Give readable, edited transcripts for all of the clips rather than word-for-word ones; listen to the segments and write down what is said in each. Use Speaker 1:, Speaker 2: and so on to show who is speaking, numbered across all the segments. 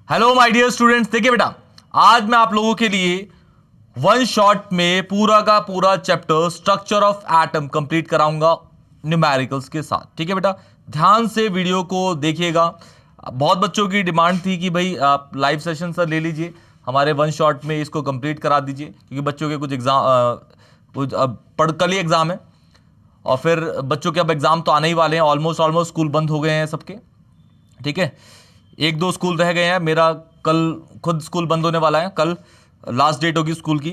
Speaker 1: Hello my dear students, देखिए बेटा, आज मैं आप लोगों के लिए वन शॉट में पूरा का पूरा chapter structure of atom complete कराऊंगा न्यूमेरिकल्स के साथ। ठीक है बेटा, ध्यान से वीडियो को देखिएगा। बहुत बच्चों की डिमांड थी कि भाई आप लाइव सेशन सर ले लीजिए, हमारे वन शॉट में इसको कंप्लीट करा दीजिए, क्योंकि बच्चों के कुछ एग्जाम अब कल ही एग्जाम है और फिर बच्चों के अब एग्जाम तो आने ही वाले हैं। ऑलमोस्ट स्कूल बंद हो गए हैं सबके। ठीक है, एक दो स्कूल रह गए हैं, मेरा कल खुद स्कूल बंद होने वाला है, कल लास्ट डेट होगी स्कूल की।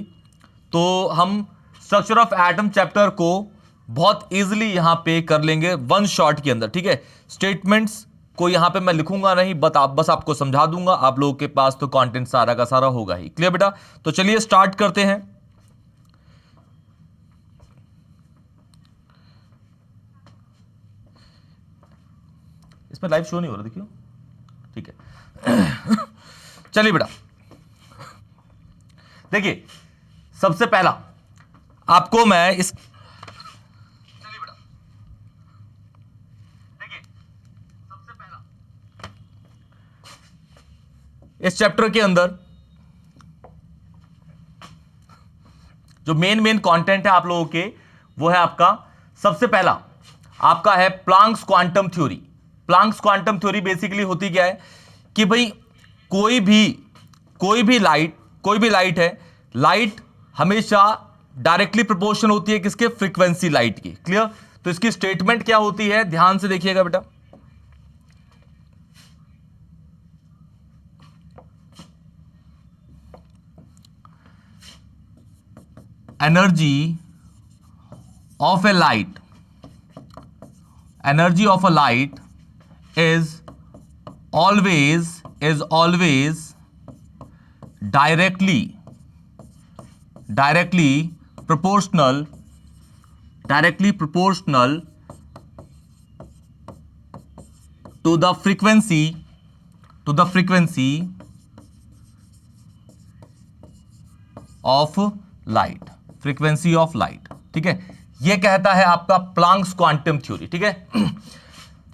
Speaker 1: तो हम स्ट्रक्चर ऑफ एटम चैप्टर को बहुत इजीली यहां पे कर लेंगे वन शॉट के अंदर। ठीक है, स्टेटमेंट्स को यहां पे मैं लिखूंगा नहीं, बस आपको समझा दूंगा। आप लोगों के पास तो कंटेंट सारा का सारा होगा ही। क्लियर बेटा? तो चलिए स्टार्ट करते हैं। इसमें लाइव शो नहीं हो रहा, देखियो। ठीक है चलिए बेटा, देखिए सबसे पहला आपको मैं इस चलिए बेटा, देखिए सबसे पहला इस चैप्टर के अंदर जो मेन कंटेंट है आप लोगों के, वो है आपका सबसे पहला आपका है Planck's quantum theory. Planck's quantum theory basically होती क्या है कि भाई कोई भी लाइट है, लाइट हमेशा डायरेक्टली प्रोपोर्शनल होती है किसके? फ्रीक्वेंसी लाइट की। क्लियर? तो इसकी स्टेटमेंट क्या होती है, ध्यान से देखिएगा बेटा। Energy of a light is always directly proportional to the frequency of light। ठीक है, यह कहता है आपका प्लांक्स क्वांटम थ्योरी। ठीक है,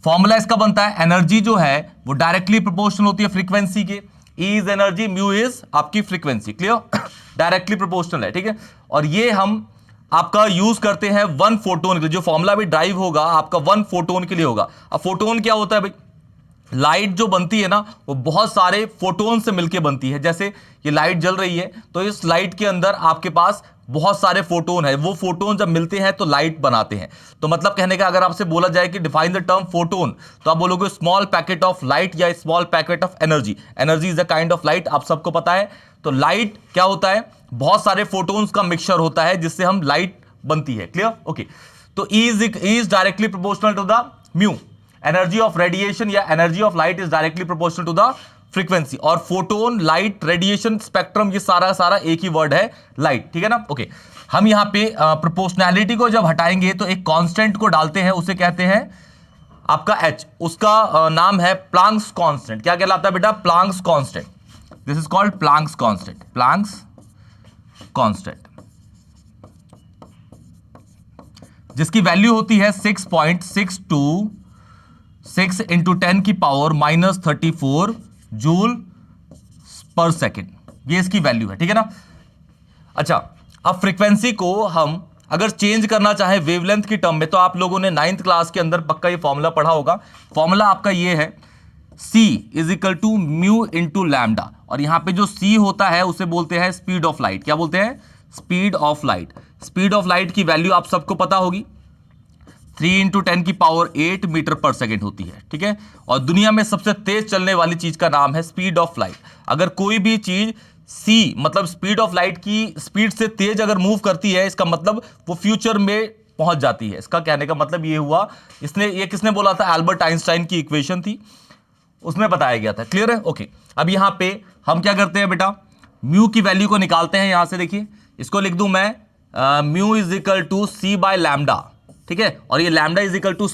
Speaker 1: फॉर्मूला इसका बनता है, एनर्जी जो है वो डायरेक्टली प्रोपोर्शनल होती है फ्रीक्वेंसी के। E is energy, mu is आपकी फ्रीक्वेंसी। क्लियर? डायरेक्टली प्रोपोर्शनल है। ठीक है, और ये हम आपका यूज करते हैं वन फोटोन के लिए। जो फॉर्मूला भी ड्राइव होगा आपका वन फोटोन के लिए होगा। अब फोटोन क्या होता है भाई? लाइट जो बनती है ना, वो बहुत सारे फोटोन से मिलकर बनती है। जैसे ये लाइट जल रही है, तो इस लाइट के अंदर आपके पास बहुत सारे फोटोन है। वो फोटोन जब मिलते हैं तो लाइट बनाते हैं। तो मतलब कहने का, अगर आपसे बोला जाए कि डिफाइन द टर्म फोटोन, तो आप बोलोगे स्मॉल पैकेट ऑफ लाइट या small packet of energy. Energy is a kind of light, आप सबको पता है। तो लाइट क्या होता है? बहुत सारे फोटोन्स का मिक्सचर होता है जिससे हम लाइट बनती है। क्लियर? ओके, तो E is directly proportional to the mu. Energy of radiation या energy of light is directly proportional to the frequency. और फोटोन, लाइट, रेडिएशन, स्पेक्ट्रम, ये सारा एक ही वर्ड है, लाइट। ठीक है ना? ओके, हम यहां पे प्रोपोर्शनैलिटी को जब हटाएंगे तो एक कांस्टेंट को डालते हैं, उसे कहते हैं आपका H। उसका नाम है प्लांक्स कांस्टेंट। क्या कहलाता है बेटा? Planck's constant. This is called Planck's constant. Planck's constant, जिसकी वैल्यू होती है 6.626 इंटू 10⁻⁻34 जूल पर सेकेंड। ये इसकी वैल्यू है। ठीक है ना? अच्छा, अब फ्रीक्वेंसी को हम अगर चेंज करना चाहे वेवलेंथ की टर्म में, तो आप लोगों ने 9th क्लास के अंदर पक्का ये फॉर्मूला पढ़ा होगा। फॉर्मूला आपका ये है, C is equal to mu into lambda. और यहां पे जो C होता है उसे बोलते हैं स्पीड ऑफ लाइट। क्या बोलते हैं? Speed of light. Speed of light की वैल्यू आप सबको पता होगी, 3 × 10⁸ मीटर पर सेकेंड होती है। ठीक है, और दुनिया में सबसे तेज चलने वाली चीज का नाम है स्पीड ऑफ लाइट। अगर कोई भी चीज C मतलब स्पीड ऑफ लाइट की स्पीड से तेज अगर मूव करती है, इसका मतलब वो फ्यूचर में पहुंच जाती है। इसका कहने का मतलब ये हुआ, ये किसने बोला था? एल्बर्ट आइंस्टाइन की इक्वेशन थी, उसमें बताया गया था। क्लियर है? ओके, अब यहां पे हम क्या करते हैं बेटा? म्यू की वैल्यू को निकालते हैं। यहां से देखिए, इसको लिख दूं मैं, mu is equal to C by lambda. ठीक है, और ये lambda is equal to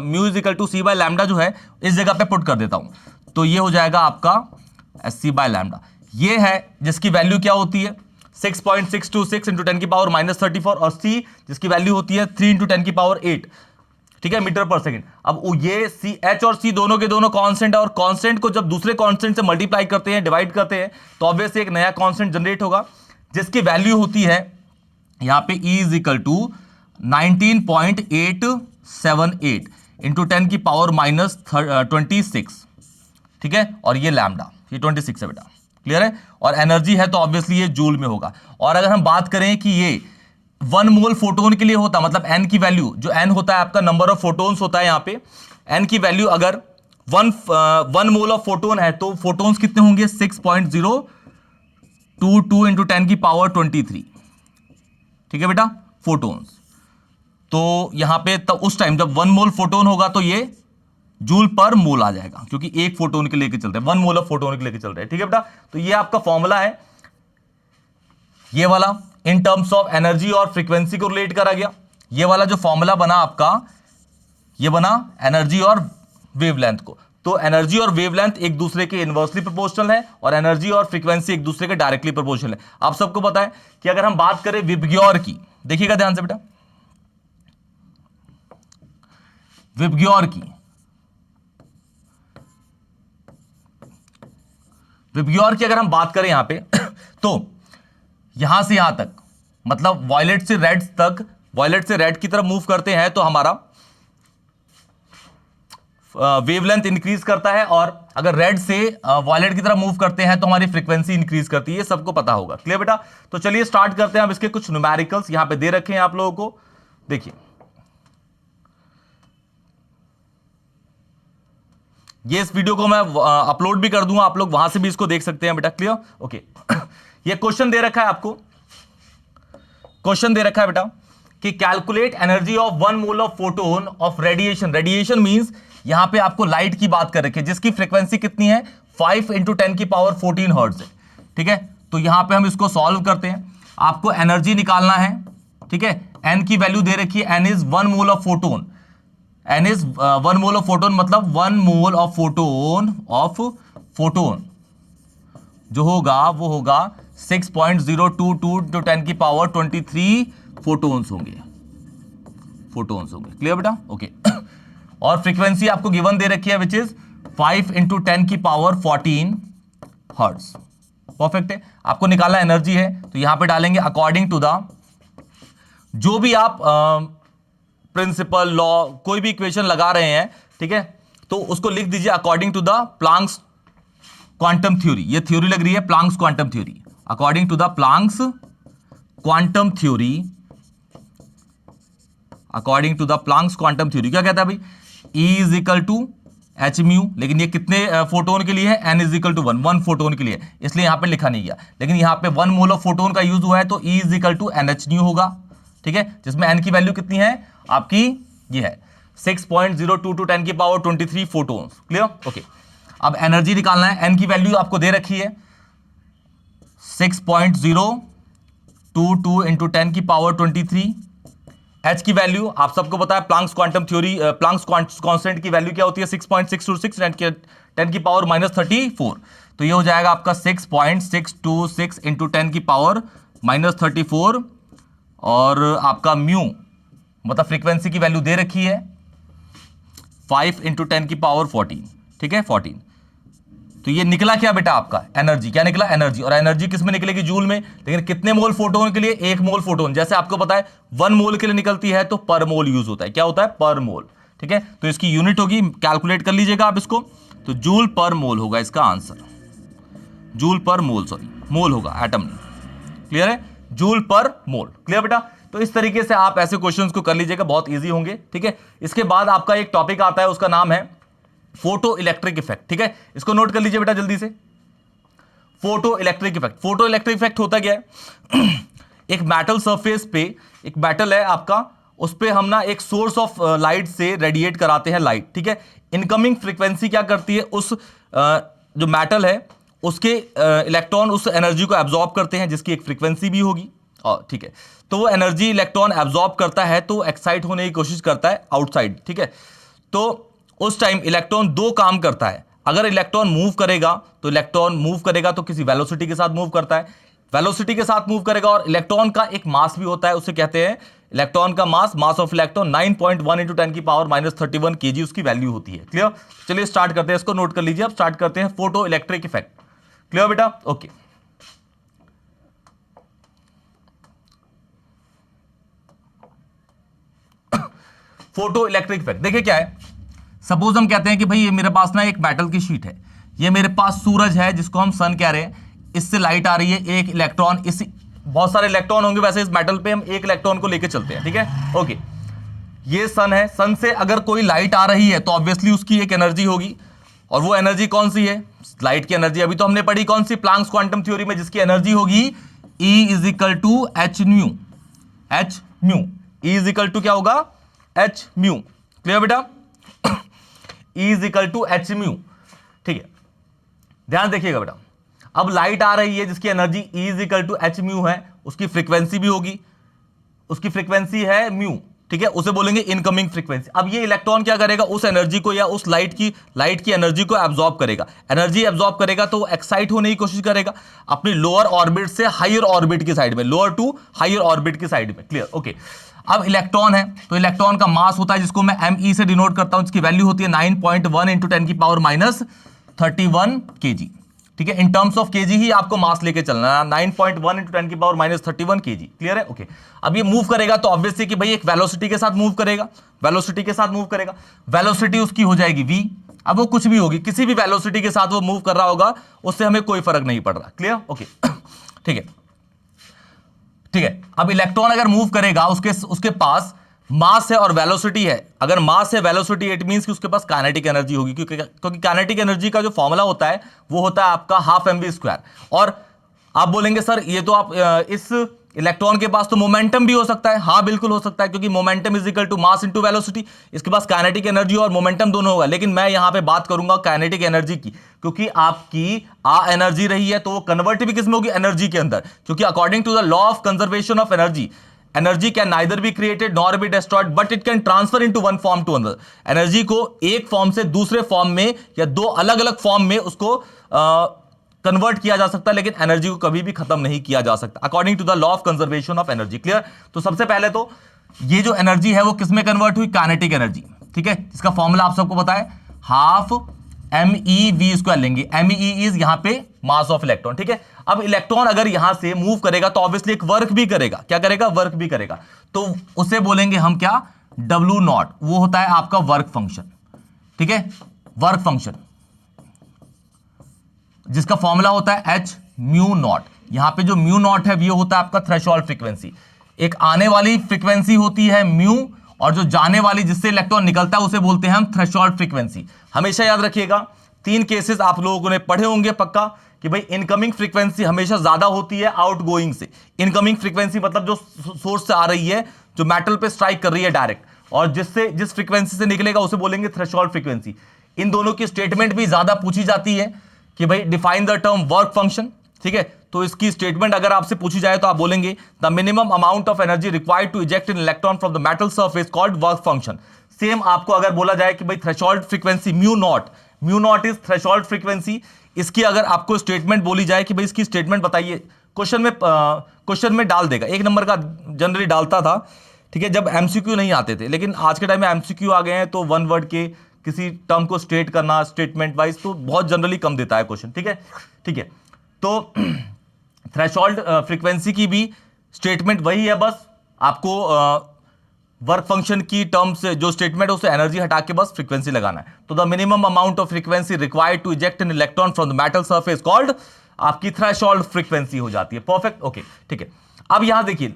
Speaker 1: mu is equal to C by lambda जो है, इस जगह पे पुट कर देता हूं, तो ये हो जाएगा आपका C बाय लैम्डा। ये है जिसकी वैल्यू क्या होती है? 6.626 इंटू 10⁻⁻34 और C जिसकी वैल्यू होती है 3 इंटू 10⁸। ठीक है, मीटर पर सेकंड। अब ये सी, एच और सी दोनों के दोनों कांस्टेंट है, और कांस्टेंट को जब दूसरे कांस्टेंट से मल्टीप्लाई करते हैं, डिवाइड करते हैं, तो ऑब्वियसली एक नया कांस्टेंट जनरेट होगा जिसकी वैल्यू होती है यहां पे E is equal to 19.878 into 10 की पावर माइनस 26, ठीक है, और ये लैम्डा, ये 26 है बेटा, क्लियर है। और एनर्जी है तो ऑब्वियसली ये जूल में होगा। और अगर हम बात करें कि ये 1 मोल फोटोन के लिए होता, मतलब एन की वैल्यू, जो एन होता है आपका नंबर ऑफ फोटोन्स होता है, यहां पे एन की वैल्यू अगर 1 मोल ऑफ फोटोन है तो फोटोन्स कितने होंगे, 6.022 इंटू 10 की पावर 23, ठीक है बेटा, फोटोन्स। तो यहां पे तब उस टाइम जब 1 मोल फोटोन होगा तो ये जूल पर मोल आ जाएगा, क्योंकि एक फोटोन के लेके चल रहे हैं, 1 मोल ऑफ फोटोन के लेके चल रहे हैं, ठीक है बेटा। तो ये आपका फॉर्मूला है, ये वाला इन टर्म्स ऑफ एनर्जी और फ्रीक्वेंसी को रिलेट करा गया। ये वाला जो फॉर्मूला बना आपका, ये बना एनर्जी और वेवलेंथ को। तो एनर्जी और वेवलेंथ एक दूसरे के इनवर्सली प्रोपोर्शनल है, और एनर्जी और फ्रीक्वेंसी एक दूसरे के डायरेक्टली प्रोपोर्शनल है। आप सबको पता है कि अगर हम बात करें विबग्योर की, देखिएगा ध्यान से बेटा, विबग्योर की, विबग्योर की अगर हम बात करें यहां पे तो यहां से यहां तक, मतलब वॉयलेट से रेड तक, वॉयलेट से रेड की तरफ मूव करते हैं तो हमारा वेवलेंथ इंक्रीज करता है, और अगर रेड से वॉयलेट की तरफ मूव करते हैं तो हमारी फ्रीक्वेंसी इंक्रीज करती है। ये सबको पता होगा, क्लियर बेटा। तो चलिए स्टार्ट करते हैं। अब इसके कुछ न्यूमेरिकल्स यहां पे दे रखे हैं आप लोगों को, देखिए ये इस वीडियो को मैं अपलोड भी कर दूंगा, आप लोग वहां से भी इसको देख सकते हैं बेटा, क्लियर, ओके। ये क्वेश्चन दे रखा है आपको, क्वेश्चन दे रखा है बेटा कि calculate energy of 1 mole of photon of radiation. Radiation means यहां पे आपको लाइट की बात कर रखी है, जिसकी फ्रीक्वेंसी कितनी है, 5 इंटू 10 की पावर 14 हर्ट्ज है, ठीक है। तो यहां पे हम इसको सॉल्व करते हैं, आपको एनर्जी निकालना है, ठीक है। एन की वैल्यू दे रखी है, N is 1 mole of photon, N is 1 mole of photon, मतलब 1 मोल ऑफ फोटोन जो होगा वो होगा 6.022 टू 10 की पावर 23 फोटोन्स होंगे, क्लियर बेटा, ओके। और फ्रीक्वेंसी आपको गिवन दे रखी है विच इज 5 इंटू 10 की पावर 14 हर्ट्ज, परफेक्ट है। आपको निकालना एनर्जी है, तो यहां पे डालेंगे अकॉर्डिंग टू द, जो भी आप प्रिंसिपल लॉ कोई भी इक्वेशन लगा रहे हैं, ठीक है, तो उसको लिख दीजिए according to the Planck's quantum theory. ये थ्योरी लग रही है Planck's quantum theory, according to the Planck's quantum theory, according to the Planck's quantum theory. क्या कहता है भाई, E is equal to H mu, लेकिन ये कितने फोटोन के लिए है, N is equal to 1 photon के लिए, इसलिए यहां पे लिखा नहीं गया, लेकिन यहां पे 1 मोल ऑफ फोटोन का यूज हुआ है, तो E is equal to NH nu होगा, ठीक है, जिसमें N की वैल्यू कितनी है आपकी, ये है 6.022 टू 10 की पावर 23 फोटोन्स, क्लियर, ओके। अब एनर्जी निकालना है, N की वैल्यू आपको दे रखी है 6.022 इंटू 10 की पावर 23। H की वैल्यू आप सबको पता है, Planck's quantum theory, Planck's constant की वैल्यू क्या होती है, 6.626 10 की पावर माइनस 34, तो ये हो जाएगा आपका 6.626 इंटू 10 की पावर माइनस 34, और आपका म्यू मतलब फ्रीक्वेंसी की वैल्यू दे रखी है 5 इंटू 10 की पावर 14, ठीक है, 14। तो ये निकला क्या बेटा आपका, एनर्जी। क्या निकला, एनर्जी। और एनर्जी किस में निकलेगी, जूल में, लेकिन कितने मोल फोटोन के लिए, 1 मोल फोटोन। जैसे आपको पता है 1 मोल के लिए निकलती है तो पर मोल यूज होता है, क्या होता है, पर मोल, ठीक है। तो इसकी यूनिट होगी, कैलकुलेट कर लीजिएगा आप इसको, तो जूल पर मोल होगा इसका आंसर, जूल पर मोल, सॉरी मोल होगा, एटम नहीं, क्लियर है, जूल पर मोल, क्लियर बेटा। तो इस तरीके से आप ऐसे क्वेश्चंस को कर लीजिएगा, बहुत इजी होंगे, ठीक है। इसके बाद आपका एक टॉपिक आता है, उसका नाम है फोटो इलेक्ट्रिक इफेक्ट, ठीक है, इसको नोट कर लीजिए बेटा जल्दी से। Photo electric effect, photo electric effect होता क्या है एक मेटल सरफेस पे, एक मेटल है आपका, उस पे हम ना एक सोर्स ऑफ लाइट से रेडिएट कराते हैं लाइट, ठीक है। इनकमिंग फ्रीक्वेंसी क्या करती है, उस जो मेटल है उसके इलेक्ट्रॉन उस एनर्जी को एब्जॉर्ब करते हैं, जिसकी एक फ्रीक्वेंसी भी होगी, और ठीक है, तो वो एनर्जी इलेक्ट्रॉन एब्जॉर्ब करता है, तो एक्साइट होने की कोशिश करता है आउटसाइड, ठीक है। तो उस टाइम इलेक्ट्रॉन दो काम करता है, अगर इलेक्ट्रॉन मूव करेगा तो इलेक्ट्रॉन मूव करेगा तो किसी वेलोसिटी के साथ मूव करता है, वेलोसिटी के साथ मूव करेगा, और इलेक्ट्रॉन का एक मास भी होता है, उसे कहते हैं इलेक्ट्रॉन का मास ऑफ इलेक्ट्रॉन 9.1 इंटू 10 की पावर -31 kg उसकी वैल्यू होती है। क्लियर? चलिए स्टार्ट करते हैं, इसको नोट कर लीजिए। अब स्टार्ट करते हैं फोटो इलेक्ट्रिक इफेक्ट। क्लियर बेटा? ओके। फोटो इलेक्ट्रिक इफेक्ट देखिए क्या है। सपोज हम कहते हैं कि भाई ये मेरे पास ना एक मेटल की शीट है, ये मेरे पास सूरज है जिसको हम सन कह रहे हैं, इससे लाइट आ रही है, एक इलेक्ट्रॉन, इस बहुत सारे इलेक्ट्रॉन होंगे वैसे इस मेटल पे, हम एक इलेक्ट्रॉन को लेके चलते हैं, ठीक है? ओके, ये सन है, सन से अगर कोई लाइट आ रही है तो ऑब्वियसली उसकी एक एनर्जी होगी, और वो एनर्जी कौन सी है? लाइट की एनर्जी अभी तो हमने पढ़ी कौन सी? प्लैंक्स क्वांटम थ्योरी में, जिसकी एनर्जी होगी E is equal to H nu. H nu, E is equal to क्या होगा? H mu. क्लियर बेटा? E is equal to H mu, ठीक है? ध्यान देखिएगा बेटा, अब लाइट आ रही है जिसकी energy E is equal to H mu है, उसकी फ्रीक्वेंसी भी होगी, उसकी फ्रीक्वेंसी है म्यू, ठीक है? उसे बोलेंगे इनकमिंग फ्रीक्वेंसी। अब ये इलेक्ट्रॉन क्या करेगा? उस एनर्जी को या उस लाइट की एनर्जी को एब्जॉर्ब करेगा। एनर्जी एब्जॉर्ब करेगा तो एक्साइट होने की कोशिश करेगा अपनी लोअर ऑर्बिट से हायर ऑर्बिट की साइड में, लोअर टू हायर ऑर्बिट की साइड में। क्लियर? ओके। अब इलेक्ट्रॉन है तो इलेक्ट्रॉन का मास होता है जिसको मैं me से डिनोट करता हूं, जिसकी वैल्यू होती है 9.1 इंटू 10 की पावर -31 kg, ठीक है? इन टर्म्स ऑफ केजी ही आपको मास लेके चलना है, 9.1 इंटू 10 की पावर -31 kg। क्लियर है? ओके। अब ये मूव करेगा तो ऑब्वियसली कि भाई एक वेलोसिटी के साथ मूव करेगा, वेलोसिटी के साथ मूव करेगा, वेलोसिटी उसकी हो जाएगी v। अब वो कुछ भी होगी, किसी भी वेलोसिटी के साथ वो मूव कर रहा होगा, उससे हमें कोई फर्क नहीं पड़ रहा। क्लियर? ओके, ठीक है, ठीक है। अब इलेक्ट्रॉन अगर मूव करेगा, उसके पास मास है और वेलोसिटी है। अगर मास है, वेलोसिटी, इट मींस कि उसके पास काइनेटिक एनर्जी होगी, क्योंकि काइनेटिक एनर्जी का जो फॉर्मूला होता है वो होता है आपका ½ mv²। और आप बोलेंगे सर ये तो आप इस इलेक्ट्रॉन के पास तो मोमेंटम भी हो सकता है। हाँ बिल्कुल हो सकता है, क्योंकि momentum is equal to mass into velocity, इसके पास काइनेटिक एनर्जी और मोमेंटम दोनों होगा। लेकिन मैं यहां पे बात करूंगा काइनेटिक एनर्जी की, क्योंकि आपकी एनर्जी रही है तो वो कन्वर्ट भी किसमें होगी? एनर्जी के अंदर। क्योंकि according to the law of conservation of energy can neither be created nor be destroyed but it can transfer into one form to another. Energy को एक फॉर्म से दूसरे फॉर्म में या दो अलग अलग फॉर्म में उसको कन्वर्ट किया जा सकता है, लेकिन एनर्जी को कभी भी खत्म नहीं किया जा सकता according to the law of conservation of energy. Clear? तो सबसे पहले तो ये जो एनर्जी है वो किसमें कन्वर्ट हुई? काइनेटिक एनर्जी, ठीक है? इसका फॉर्मूला आप सबको पता है, ½ mE_v² लेंगे। me इज यहां पे मास ऑफ इलेक्ट्रॉन, ठीक है? अब इलेक्ट्रॉन अगर यहां से मूव करेगा तो ऑब्वियसली एक वर्क भी करेगा। क्या करेगा? वर्क भी करेगा। तो उसे बोलेंगे हम क्या? W0। वो होता है आपका वर्क फंक्शन, ठीक है? वर्क फंक्शन जिसका फॉर्मूला होता है h μ0। यहां पे जो μ0 है वो होता है आपका थ्रेशोल्ड फ्रीक्वेंसी। एक आने वाली फ्रीक्वेंसी होती है म्यू, और जो जाने वाली जिससे इलेक्ट्रॉन निकलता है उसे बोलते हैं हम थ्रेशोल्ड फ्रीक्वेंसी। हमेशा याद रखिएगा, 3 केसेस आप लोगों ने पढ़े होंगे पक्का कि भाई इनकमिंग फ्रीक्वेंसी हमेशा ज्यादा होती है आउटगोइंग से। इनकमिंग फ्रीक्वेंसी मतलब जो सोर्स से आ रही है, जो मेटल पे स्ट्राइक कर रही है डायरेक्ट, और जिस फ्रीक्वेंसी से निकलेगा उसे बोलेंगे थ्रेशोल्ड फ्रीक्वेंसी। इन दोनों की स्टेटमेंट भी ज्यादा पूछी जाती है कि भाई define the term work function, ठीक है? तो इसकी स्टेटमेंट अगर आपसे पूछी जाए तो आप बोलेंगे the minimum amount of energy required to eject an electron from the metal surface called work function. Same आपको अगर बोला जाए कि भाई थ्रेशोल्ड फ्रीक्वेंसी म्यू0 इज थ्रेशोल्ड फ्रीक्वेंसी, इसकी अगर आपको स्टेटमेंट बोली जाए कि भाई इसकी स्टेटमेंट बताइए, क्वेश्चन में डाल देगा, 1 नंबर का जनरली डालता था, ठीक है? जब एमसीक्यू नहीं आते थे, लेकिन आज के टाइम में एमसीक्यू आ गए हैं तो 1 वर्ड के किसी टर्म को स्टेट करना स्टेटमेंट वाइज तो बहुत जनरली कम देता है क्वेश्चन, ठीक है? ठीक है, तो थ्रेशोल्ड फ्रीक्वेंसी की भी स्टेटमेंट वही है, बस आपको वर्क फंक्शन की टर्म से जो स्टेटमेंट है उसे एनर्जी हटा के बस फ्रीक्वेंसी लगाना है। तो the minimum amount of frequency required to eject an electron from the metal surface called आपकी थ्रेशोल्ड फ्रीक्वेंसी हो जाती है। परफेक्ट, ओके, ठीक है। अब यहां देखिए,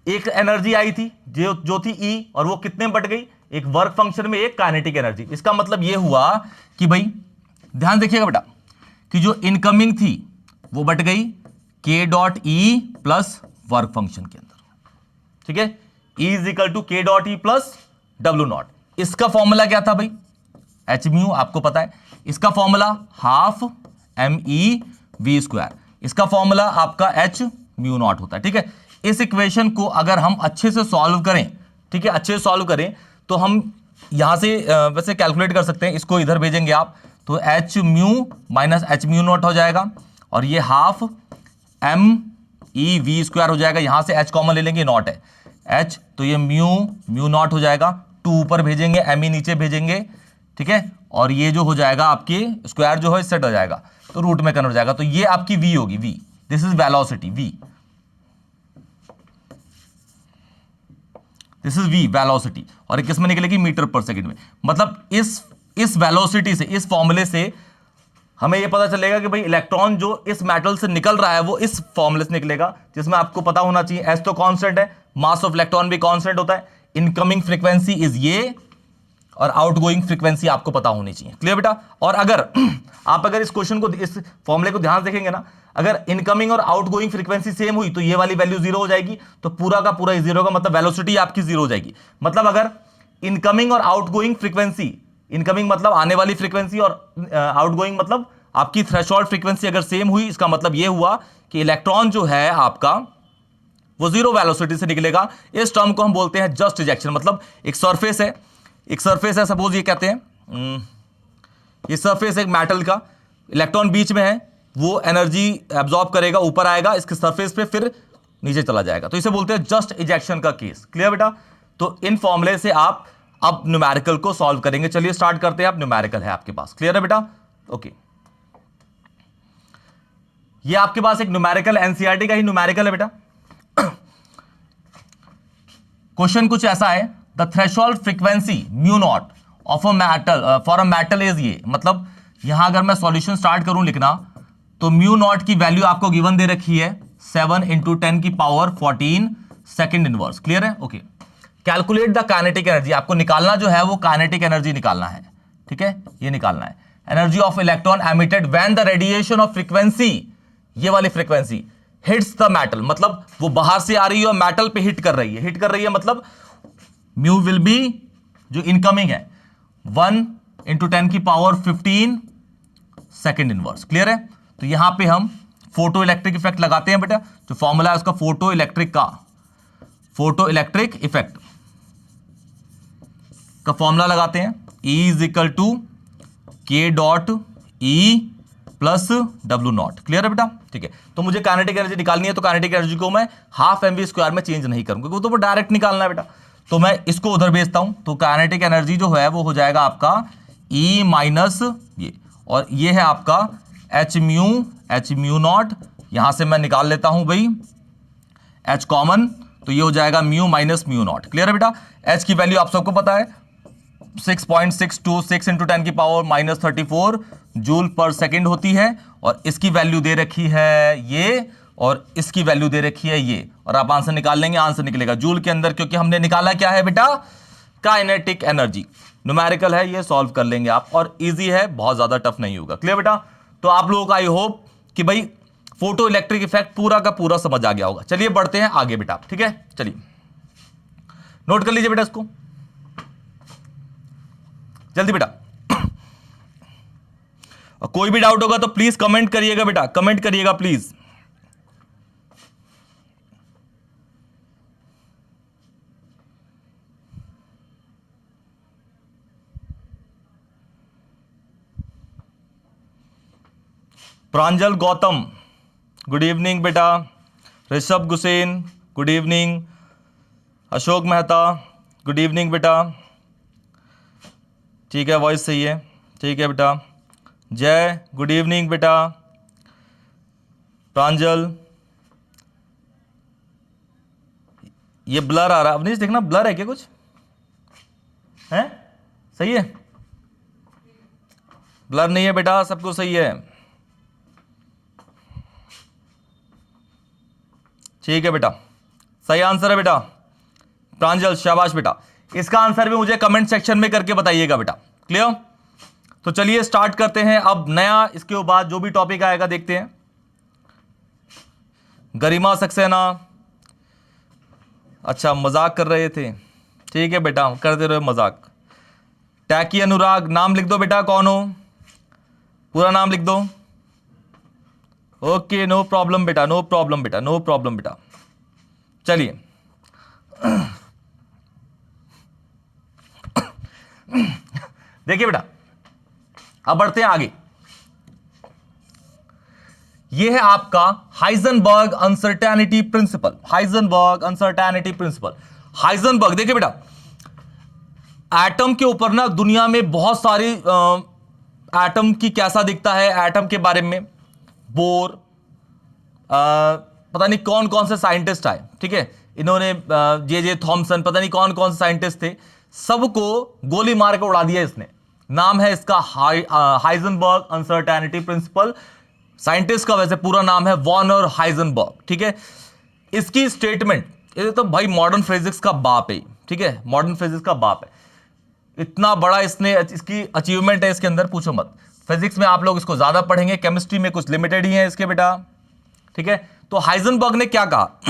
Speaker 1: एक एनर्जी आई थी जो थी E, और वो कितने में बट गई? एक वर्क फंक्शन में, एक काइनेटिक एनर्जी। इसका मतलब ये हुआ कि भाई ध्यान देखिएगा बेटा कि जो इनकमिंग थी वो बट गई k.E प्लस वर्क फंक्शन के अंदर, ठीक है? E is equal to k.E plus W0। इसका फॉर्मूला क्या था भाई? h म्यू, आपको पता है। इसका फॉर्मूला ½ mE_v²। इसका फॉर्मूला आपका h μ0 होता है, ठीक है? इस इक्वेशन को अगर हम अच्छे से सॉल्व करें, ठीक है, अच्छे से सॉल्व करें तो हम यहां से वैसे कैलकुलेट कर सकते हैं। इसको इधर भेजेंगे आप तो h म्यू माइनस h μ0 हो जाएगा, और ये ½ mE_v² हो जाएगा। यहां से h कॉमन ले लेंगे, नॉट है। H, तो ये म्यू नॉट हो जाएगा, 2 ऊपर भेजेंगे, एम नीचे भेजेंगे, ठीक है, और ये जो हो जाएगा आपके स्क्वायर जो है सेट हो जाएगा, तो रूट में कन्वर्ट हो जाएगा, तो ये आपकी v होगी, v, this is velocity v, this is v velocity, और ये किस में निकलेगी, मीटर पर सेकंड में। मतलब इस वेलोसिटी से, इस फॉर्मूले से हमें ये पता चलेगा कि भाई इलेक्ट्रॉन जो इस मेटल से निकल रहा है वो इस फॉर्मूले से निकलेगा, जिसमें आपको पता होना चाहिए एस तो कांस्टेंट है, मास ऑफ इलेक्ट्रॉन भी कांस्टेंट होता है, इनकमिंग फ्रीक्वेंसी इज ये, और आउटगोइंग फ्रीक्वेंसी आपको पता होनी चाहिए। क्लियर बेटा? और अगर इस क्वेश्चन को, इस फॉर्मूले को ध्यान से देखेंगे ना, अगर इनकमिंग और आउटगोइंग फ्रीक्वेंसी सेम हुई तो ये वाली वैल्यू जीरो हो जाएगी, तो पूरा का पूरा जीरो होगा, मतलब वेलोसिटी आपकी जीरो हो जाएगी। मतलब अगर इनकमिंग और आउटगोइंग फ्रीक्वेंसी, इनकमिंग मतलब आने वाली फ्रीक्वेंसी और आउटगोइंग मतलब आपकी थ्रेशोल्ड फ्रीक्वेंसी अगर सेम हुई, इसका मतलब यह हुआ कि इलेक्ट्रॉन जो है आपका वो जीरो वेलोसिटी से निकलेगा। इस टर्म को हम बोलते हैं जस्ट इजेक्शन। मतलब एक सरफेस है, सपोज ये कहते हैं ये सरफेस एक मेटल का, इलेक्ट्रॉन बीच में है, वो एनर्जी एब्जॉर्ब करेगा, ऊपर आएगा इसके सरफेस पे, फिर नीचे चला जाएगा, तो इसे बोलते हैं जस्ट इजेक्शन का केस। क्लियर बेटा? तो इन फॉर्मूले से आप अब न्यूमेरिकल को सॉल्व करेंगे। चलिए स्टार्ट करते हैं। आप न्यूमेरिकल है आपके पास, क्लियर है बेटा? ओके, ये आपके पास एक न्यूमेरिकल, एनसीईआरटी का ही न्यूमेरिकल है बेटा। क्वेश्चन कुछ ऐसा है, the threshold frequency mu naught of a metal for a metal is ये। मतलब यहां अगर मैं सॉल्यूशन स्टार्ट करूं लिखना, तो म्यू नॉट की वैल्यू आपको गिवन दे रखी है 7 × 10⁻14 सेकंड इनवर्स। क्लियर है? Okay, calculate the kinetic energy, आपको निकालना जो है वो काइनेटिक एनर्जी निकालना है, ठीक है, ये निकालना है। Energy of electron emitted when the radiation of frequency, ये वाली फ्रीक्वेंसी हिट्स द मेटल, मतलब वो बाहर से आ रही है और मेटल पे हिट कर रही है, मतलब म्यू विल बी, जो इनकमिंग है 1 × 10⁻15 सेकंड इनवर्स। क्लियर है? तो यहां पे हम फोटो इलेक्ट्रिक इफेक्ट लगाते हैं बेटा, जो फॉर्मूला है उसका फोटो इलेक्ट्रिक इफेक्ट का फॉर्मूला लगाते हैं, E = K.E + W0। क्लियर है बेटा? ठीक है, तो मुझे काइनेटिक एनर्जी निकालनी है, तो काइनेटिक एनर्जी को मैं ½ mv² में चेंज नहीं करूंगा, क्योंकि तो डायरेक्ट निकालना है बेटा, तो मैं इसको उधर भेजता हूं। तो काइनेटिक एनर्जी जो है वो हो जाएगा आपका E - ये, और ये है आपका h म्यू यहां से मैं निकाल लेता हूं भाई h कॉमन, तो ये हो जाएगा म्यू - म्यू नॉट। क्लियर है बेटा? h की वैल्यू आप सबको पता है 6.626 × 10⁻34 जूल पर सेकंड होती है, और इसकी वैल्यू दे रखी है ये, और इसकी वैल्यू दे रखी है ये, और आप आंसर निकाल लेंगे, आंसर निकलेगा जूल के अंदर, क्योंकि हमने निकाला क्या है बेटा, काइनेटिक एनर्जी। न्यूमेरिकल है, ये सॉल्व कर लेंगे आप, और इजी है, बहुत ज्यादा टफ नहीं होगा। क्लियर बेटा? तो आप लोगों का आई होप कि भाई फोटो इलेक्ट्रिक इफेक्ट पूरा का पूरा समझ आ गया होगा। चलिए बढ़ते हैं आगे बेटा, ठीक है, चलिए नोट कर लीजिए बेटा इसको जल्दी बेटा। और कोई भी डाउट होगा तो प्लीज कमेंट करिएगा बेटा, कमेंट करिएगा please. Pranjal Gautam, good evening बेटा। Rishabh Gusain, good evening. Ashok Mehta, good evening बेटा। ठीक है, वॉइस सही है, ठीक है बेटा। जय, गुड इवनिंग बेटा। प्रांजल, ये ब्लर आ रहा है अवनीश, देखना ब्लर है क्या कुछ है? सही है, ब्लर नहीं है बेटा, सब कुछ सही है। ठीक है बेटा, सही आंसर है बेटा। प्रांजल शाबाश बेटा। इसका आंसर भी मुझे कमेंट सेक्शन में करके बताइएगा बेटा। क्लियर? तो चलिए स्टार्ट करते हैं अब नया, इसके बाद जो भी टॉपिक आएगा देखते हैं। गरिमा सक्सेना, अच्छा मजाक कर रहे थे, ठीक है बेटा, करते रहे मजाक। टैकी अनुराग, नाम लिख दो बेटा, कौन हो, पूरा नाम लिख दो। ओके, नो प्रॉब्लम बेटा, नो प्रॉब्लम बेटा, नो प्रॉब्लम बेटा। चलिए देखिए बेटा, अब बढ़ते हैं आगे। यह है आपका Heisenberg uncertainty principal. Heisenberg uncertainty principal, Heisenberg, देखिए बेटा, एटम के ऊपर ना दुनिया में बहुत सारी एटम की कैसा दिखता है, एटम के बारे में बोर, पता नहीं कौन कौन से साइंटिस्ट आए, ठीक है, इन्होंने जे थॉमसन, पता नहीं कौन कौन से साइंटिस्ट थे, सबको गोली मार के उड़ा दिया इसने। नाम है इसका हाइजेनबर्ग अनसर्टेनिटी प्रिंसिपल। साइंटिस्ट का वैसे पूरा नाम है वर्नर हाइजेनबर्ग, ठीक है। इसकी स्टेटमेंट, ये तो भाई मॉडर्न फिजिक्स का बाप है, ठीक है, मॉडर्न फिजिक्स का बाप है। इतना बड़ा इसने, इसकी अचीवमेंट है इसके अंदर, पूछो मत। फिजिक्स में आप लोग इसको ज्यादा पढ़ेंगे, केमिस्ट्री में कुछ लिमिटेड ही है इसके बेटा, ठीक है। तो हाइजेनबर्ग ने क्या कहा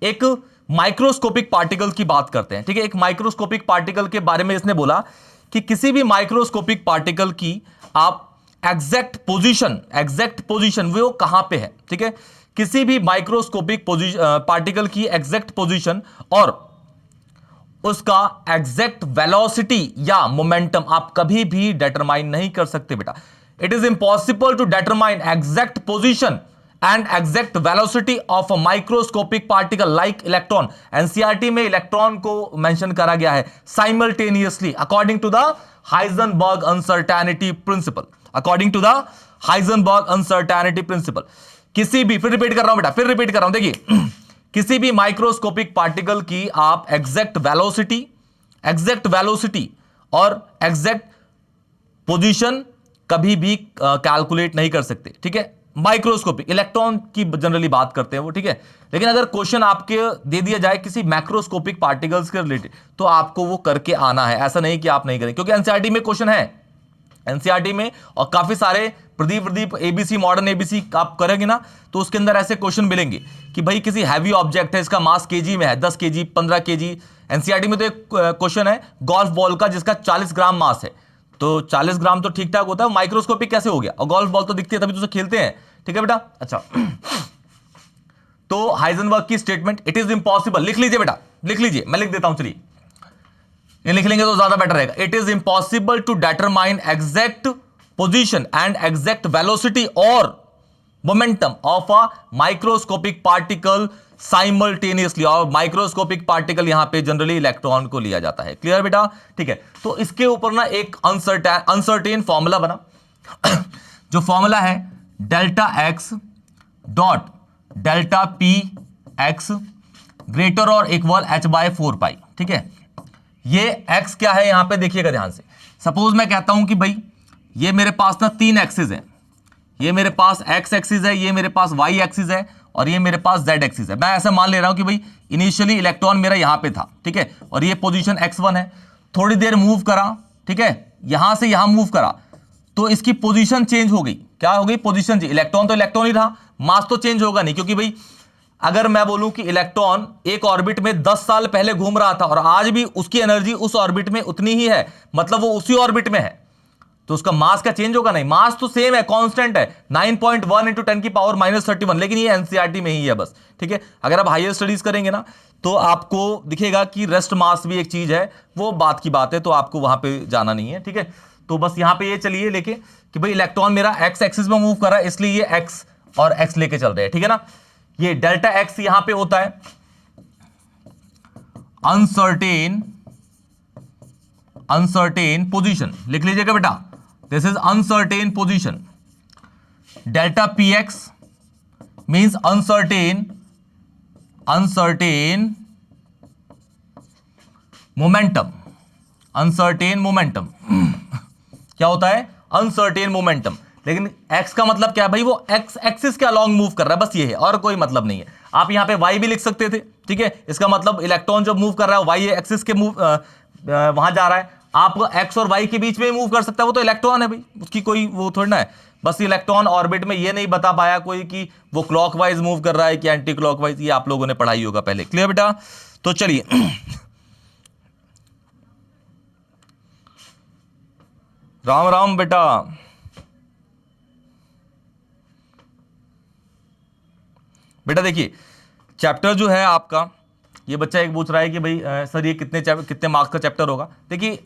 Speaker 1: एक माइक्रोस्कोपिक पार्टिकल की बात करते हैं, ठीक है। एक माइक्रोस्कोपिक पार्टिकल के बारे में इसने बोला कि किसी भी माइक्रोस्कोपिक पार्टिकल की आप एग्जैक्ट पोजीशन वो कहां पे है, ठीक है। किसी भी माइक्रोस्कोपिक पार्टिकल की एग्जैक्ट पोजीशन और उसका एग्जैक्ट वेलोसिटी या मोमेंटम आप कभी भी डिटरमाइन नहीं कर सकते बेटा। It is impossible to determine exact position and exact velocity of a microscopic particle like electron. NCERT में इलेक्ट्रॉन को मेंशन करा गया है simultaneously according to the Heisenberg uncertainty principle, according to the Heisenberg uncertainty principle. किसी भी, फिर repeat कर रहा हूं बेटा, फिर रिपीट कर रहा हूं, देखिए किसी भी माइक्रोस्कोपिक पार्टिकल की आप एग्जैक्ट वेलोसिटी और एग्जैक्ट पोजीशन कभी भी कैलकुलेट नहीं कर सकते, ठीक है। माइक्रोस्कोपिक, इलेक्ट्रॉन की जनरली बात करते हैं वो, ठीक है। लेकिन अगर क्वेश्चन आपके दे दिया जाए किसी मैक्रोस्कोपिक पार्टिकल्स के रिलेटेड, तो आपको वो करके आना है, ऐसा नहीं कि आप नहीं करें, क्योंकि एनसीईआरटी में क्वेश्चन है, एनसीईआरटी में, और काफी सारे प्रदीप एबीसी, मॉडर्न एबीसी आप करेंगे ना, तो उसके अंदर ऐसे क्वेश्चन मिलेंगे कि भाई किसी हैवी ऑब्जेक्ट है, इसका मास केजी में है, 10 केजी, 15 केजी। एनसीईआरटी में तो एक क्वेश्चन है गोल्फ बॉल का जिसका 40 ग्राम मास है, तो 40 ग्राम तो ठीक ठाक होता है, माइक्रोस्कोपिक कैसे हो गया, और गोल्फ बॉल तो दिखती है तभी तो उसे खेलते हैं, ठीक है बेटा। अच्छा, तो हाइजेनबर्ग की स्टेटमेंट, इट इज इंपॉसिबल, लिख लीजिए बेटा, लिख लीजिए, मैं लिख देता हूं, चलिए ये लिख लेंगे तो ज्यादा बेटर रहेगा। It is impossible to determine exact position and exact velocity और momentum of a microscopic particle simultaneously, और माइक्रोस्कोपिक पार्टिकल यहां पे जनरली इलेक्ट्रॉन को लिया जाता है। क्लियर बेटा, ठीक है। तो इसके ऊपर ना एक अनसर्टेन फॉर्मूला बना जो फॉर्मूला है delta x dot delta p x greater और इक्वल h/4π, ठीक है। ये x क्या है यहां पे देखिएगा ध्यान से। सपोज मैं कहता हूं कि भाई ये मेरे पास ना 3 एक्सिस है, ये मेरे पास x एक्सिस है, ये मेरे पास y एक्सिस है, और ये मेरे पास z एक्सिस है। मैं ऐसा मान ले रहा हूं कि भाई इनिशियली इलेक्ट्रॉन मेरा यहां पे था, ठीक है, और ये पोजीशन x1 है। थोड़ी देर मूव करा, ठीक है, यहां से यहां मूव करा, तो इसकी पोजीशन चेंज हो गई। क्या हो गई? Position change. इलेक्ट्रॉन तो इलेक्ट्रॉन ही रहा, मास तो चेंज होगा नहीं, क्योंकि भाई अगर मैं बोलूं कि इलेक्ट्रॉन एक ऑर्बिट में 10 साल पहले घूम रहा था और आज भी उसकी एनर्जी उस ऑर्बिट में उतनी ही है, मतलब वो उसी ऑर्बिट में है, तो उसका मास क्या चेंज होगा? नहीं, मास तो सेम है, कांस्टेंट है, 9.1 × 10⁻31। लेकिन ये एनसीईआरटी में ही है बस, ठीक है। अगर आप हायर स्टडीज करेंगे ना तो आपको दिखेगा कि रेस्ट मास भी एक चीज है, वो बात की बात है, तो आपको वहां पे जाना नहीं है, ठीक है। तो बस यहां पे ये चलिए लेके कि भाई इलेक्ट्रॉन मेरा एक्स एक्सिस में मूव कर रहा है, इसलिए ये एक्स और एक्स लेके चल रहे हैं, ठीक है ना। ये डेल्टा एक्स यहां पे होता है अनसर्टेन पोजीशन, लिख लीजिएगा बेटा, this is uncertain position. Delta p x means uncertain momentum, uncertain momentum क्या होता है? Uncertain momentum. लेकिन x का मतलब क्या है भाई? वो x एक्सिस के अलोंग मूव कर रहा है, बस ये है, और कोई मतलब नहीं है। आप यहां पे y भी लिख सकते थे, ठीक है। इसका मतलब इलेक्ट्रॉन जब मूव कर रहा है y एक्सिस के मूव वहां जा रहा है, आप x और y के बीच में मूव कर सकता है, वो तो इलेक्ट्रॉन है भाई, उसकी कोई वो थोड़ी ना है। बस इलेक्ट्रॉन ऑर्बिट में ये नहीं बता पाया कोई कि वो क्लॉकवाइज मूव कर रहा है कि एंटी क्लॉकवाइज, ये आप लोगों ने पढ़ाई होगा पहले। क्लियर बेटा? तो चलिए राम राम बेटा। बेटा देखिए, चैप्टर जो है आपका, ये बच्चा एक पूछ रहा है कि भाई सर ये कितने मार्क्स का चैप्टर होगा। देखिए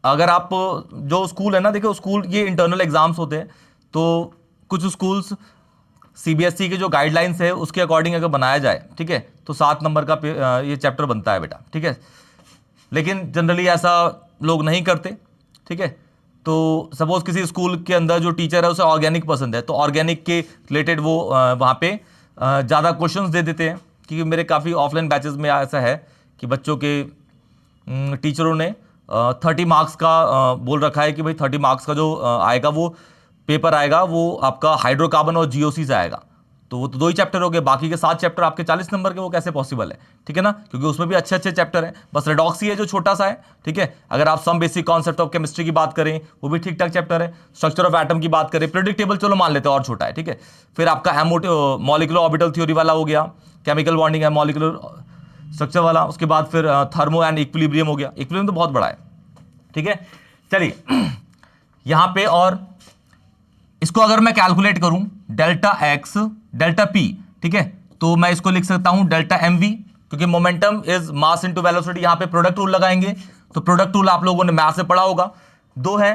Speaker 1: अगर आप जो स्कूल है ना, देखिए स्कूल ये इंटरनल एग्जाम्स होते हैं, तो कुछ स्कूल्स सीबीएसई के जो गाइडलाइंस है उसके अकॉर्डिंग अगर बनाया जाए, ठीक है, तो 7 नंबर का ये चैप्टर बनता है बेटा, ठीक है। लेकिन जनरली ऐसा लोग नहीं करते, ठीक है। तो सपोज किसी स्कूल के अंदर जो टीचर है उसे ऑर्गेनिक पसंद है, तो ऑर्गेनिक के रिलेटेड वो वहाँ पे ज़्यादा क्वेश्चंस दे देते हैं, क्योंकि मेरे काफ़ी ऑफलाइन बैचेस में ऐसा है कि बच्चों के टीचरों ने 30 मार्क्स का बोल रखा है कि भाई 30 मार्क्स का जो आएगा वो पेपर आएगा वो आपका हाइड्रोकार्बन और जीओसी से आएगा। तो वो तो 2 ही चैप्टर हो गए, बाकी के 7 चैप्टर आपके 40 नंबर के, वो कैसे पॉसिबल है, ठीक है ना, क्योंकि उसमें भी अच्छे अच्छे चैप्टर हैं। बस रेडॉक्स ही है जो छोटा सा है, ठीक है। अगर आप some basic concept of chemistry की बात करें वो भी ठीक ठाक चैप्टर है। स्ट्रक्चर ऑफ एटम की बात करें, पीरियोडिक टेबल चलो मान लेते हैं और छोटा है, ठीक है। फिर आपका मॉलिक्यूलर ऑर्बिटल थ्योरी वाला हो गया, केमिकल बॉन्डिंग है, मॉलिक्यूलर स्ट्रक्चर वाला, उसके बाद फिर थर्मो एंड इक्विलिब्रियम हो गया। इक्विलिब्रियम तो बहुत बड़ा है, ठीक है। चलिए यहां पे, और इसको अगर मैं कैलकुलेट करूं डेल्टा एक्स डेल्टा पी, ठीक है, तो मैं इसको लिख सकता हूं डेल्टा एम वी, क्योंकि momentum is mass into velocity. यहां पे प्रोडक्ट रूल लगाएंगे, तो प्रोडक्ट रूल आप लोगों ने मैथ से पढ़ा होगा। 2 है,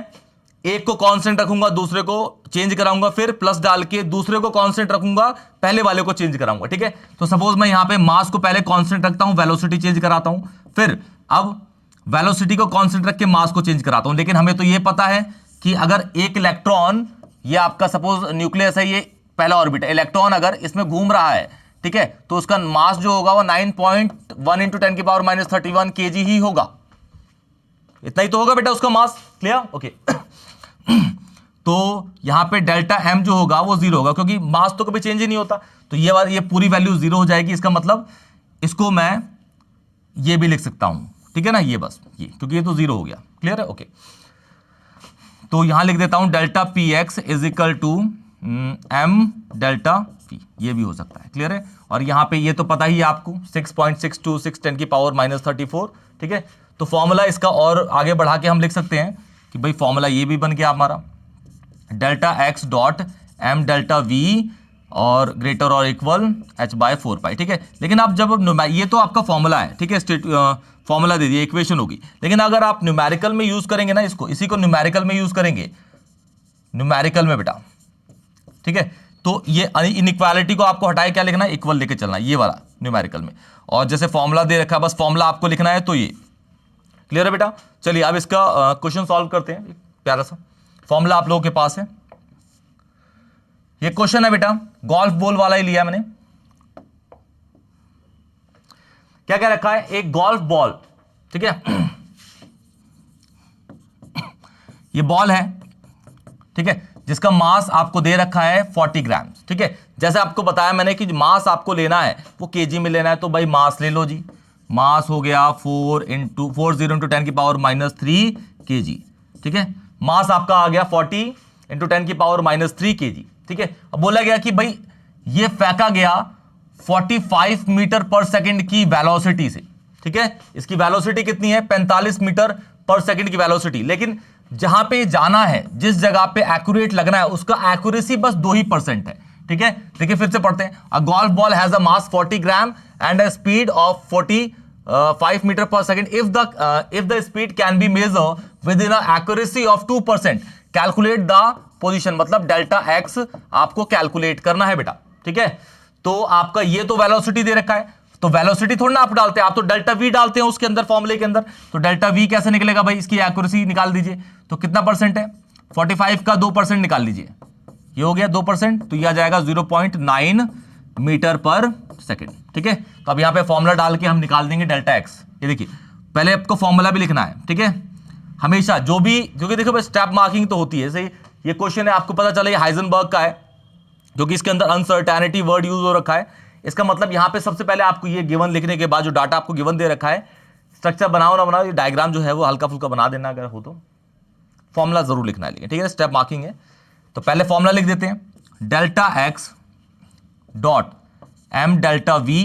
Speaker 1: एक को कांस्टेंट रखूंगा, दूसरे को चेंज कराऊंगा, फिर प्लस डाल के दूसरे को कांस्टेंट रखूंगा, पहले वाले को चेंज कराऊंगा, ठीक है। तो सपोज मैं यहां पे मास को पहले कांस्टेंट रखता हूं, वेलोसिटी चेंज कराता हूं, फिर अब वेलोसिटी को कांस्टेंट रख के मास को चेंज कराता हूं। लेकिन हमें तो ये पता है कि अगर एक इलेक्ट्रॉन, ये आपका सपोज न्यूक्लियस है, ये पहला ऑर्बिट है, इलेक्ट्रॉन अगर इसमें घूम रहा है, ठीक है, तो उसका मास जो होगा वो 9.1 इंटू 10 की पावर -31 kg ही होगा। इतना ही तो होगा बेटा उसका मास, क्लियर, ओके। तो यहां पे डेल्टा एम जो होगा वो 0 होगा, क्योंकि मास तो कभी चेंज ही नहीं होता। तो ये पूरी वैल्यू 0 हो जाएगी। इसका मतलब इसको मैं ये भी लिख सकता हूं, ठीक है ना, ये बस ये, क्योंकि ये तो 0 हो गया, क्लियर है, ओके। तो यहां लिख देता हूं delta p x is equal to m delta p, ये भी हो सकता है, क्लियर है। और यहां पे ये तो पता ही है आपको 6.626 10 की पावर -34, ठीक है। तो फॉर्मूला इसका और आगे बढ़ा के हम लिख सकते हैं कि भाई फॉर्मूला ये भी बन गया हमारा, delta x dot m delta v और ग्रेटर और इक्वल h/4π, ठीक है। लेकिन आप जब ये तो आपका फॉर्मूला है, ठीक है, फॉर्मूला दे दिया, इक्वेशन होगी। लेकिन अगर आप न्यूमेरिकल में यूज करेंगे ना इसको, इसी को न्यूमेरिकल में यूज करेंगे, न्यूमेरिकल में बेटा, ठीक है, तो ये इनइक्वालिटी को आपको हटाए क्या लिखना है, इक्वल लेके चलना है, ये वाला न्यूमेरिकल में। और जैसे फॉर्मूला दे रखा है, बस फॉर्मूला आपको लिखना है, तो ये क्लियर है बेटा। चलिए अब इसका क्वेश्चन सॉल्व करते हैं। प्यारा सा फॉर्मूला आप लोगों के पास है, ये क्वेश्चन है बेटा, गोल्फ बॉल वाला ही लिया मैंने। क्या क्या रखा है, एक गोल्फ बॉल, ठीक है, ये बॉल है, ठीक है, जिसका मास आपको दे रखा है 40 ग्राम, ठीक है। जैसे आपको बताया मैंने कि मास आपको लेना है वो केजी में लेना है, तो भाई मास ले लो जी। मास हो गया 40 इंटू 10 की पावर -3 kg, ठीक है। मास आपका आ गया 40 इंटू 10 की पावर -3 kg, ठीक है। अब बोला गया कि भाई ये फेंका गया 45 मीटर पर सेकंड की वेलोसिटी से, ठीक है। इसकी वेलोसिटी कितनी है, 45 मीटर पर सेकंड की वेलोसिटी। लेकिन जहां पे जाना है, जिस जगह पे एक्यूरेट लगना है, उसका एक्यूरेसी बस 2% है, ठीक है। देखिए फिर से पढ़ते हैं, a golf ball has a mass 40 gram and a speed of 45 meter per second if the speed can be measure within accuracy of 2%, calculate the position. मतलब डेल्टा एक्स आपको कैलकुलेट करना है बेटा, ठीक है। तो आपका ये तो वेलोसिटी दे रखा है, तो वेलोसिटी थोड़ा ना आप डालते हैं, आप तो डेल्टा वी डालते हैं उसके अंदर, फॉर्मूले के अंदर। तो डेल्टा वी कैसे निकलेगा भाई, इसकी एक्यूरेसी निकाल दीजिए। तो कितना परसेंट है, 45 का 2% निकाल लीजिए, ये हो गया 2%, तो ये आ जाएगा 0.9 मीटर पर सेकंड, ठीक है। तो अब यहां पे फॉर्मूला डाल के हम निकाल देंगे डेल्टा एक्स। ये देखिए पहले आपको फॉर्मूला भी लिखना है, ठीक है, हमेशा जो भी, क्योंकि देखो स्टेप मार्किंग तो होती है। सही, ये क्वेश्चन है, आपको पता चला ये हाइजेनबर्ग का है, जो कि इसके अंदर अनसर्टेनिटी वर्ड यूज हो रखा है। इसका मतलब यहां पे सबसे पहले आपको ये गिवन लिखने के बाद जो डाटा आपको गिवन दे रखा है, स्ट्रक्चर बनाओ ना बनाओ, ये डायग्राम जो है वो हल्का फुल्का बना देना अगर हो तो। फॉर्मूला जरूर लिखना है लेकिन, ठीक है, स्टेप मार्किंग है। तो पहले फॉर्मूला लिख देते हैं, delta x dot m delta v,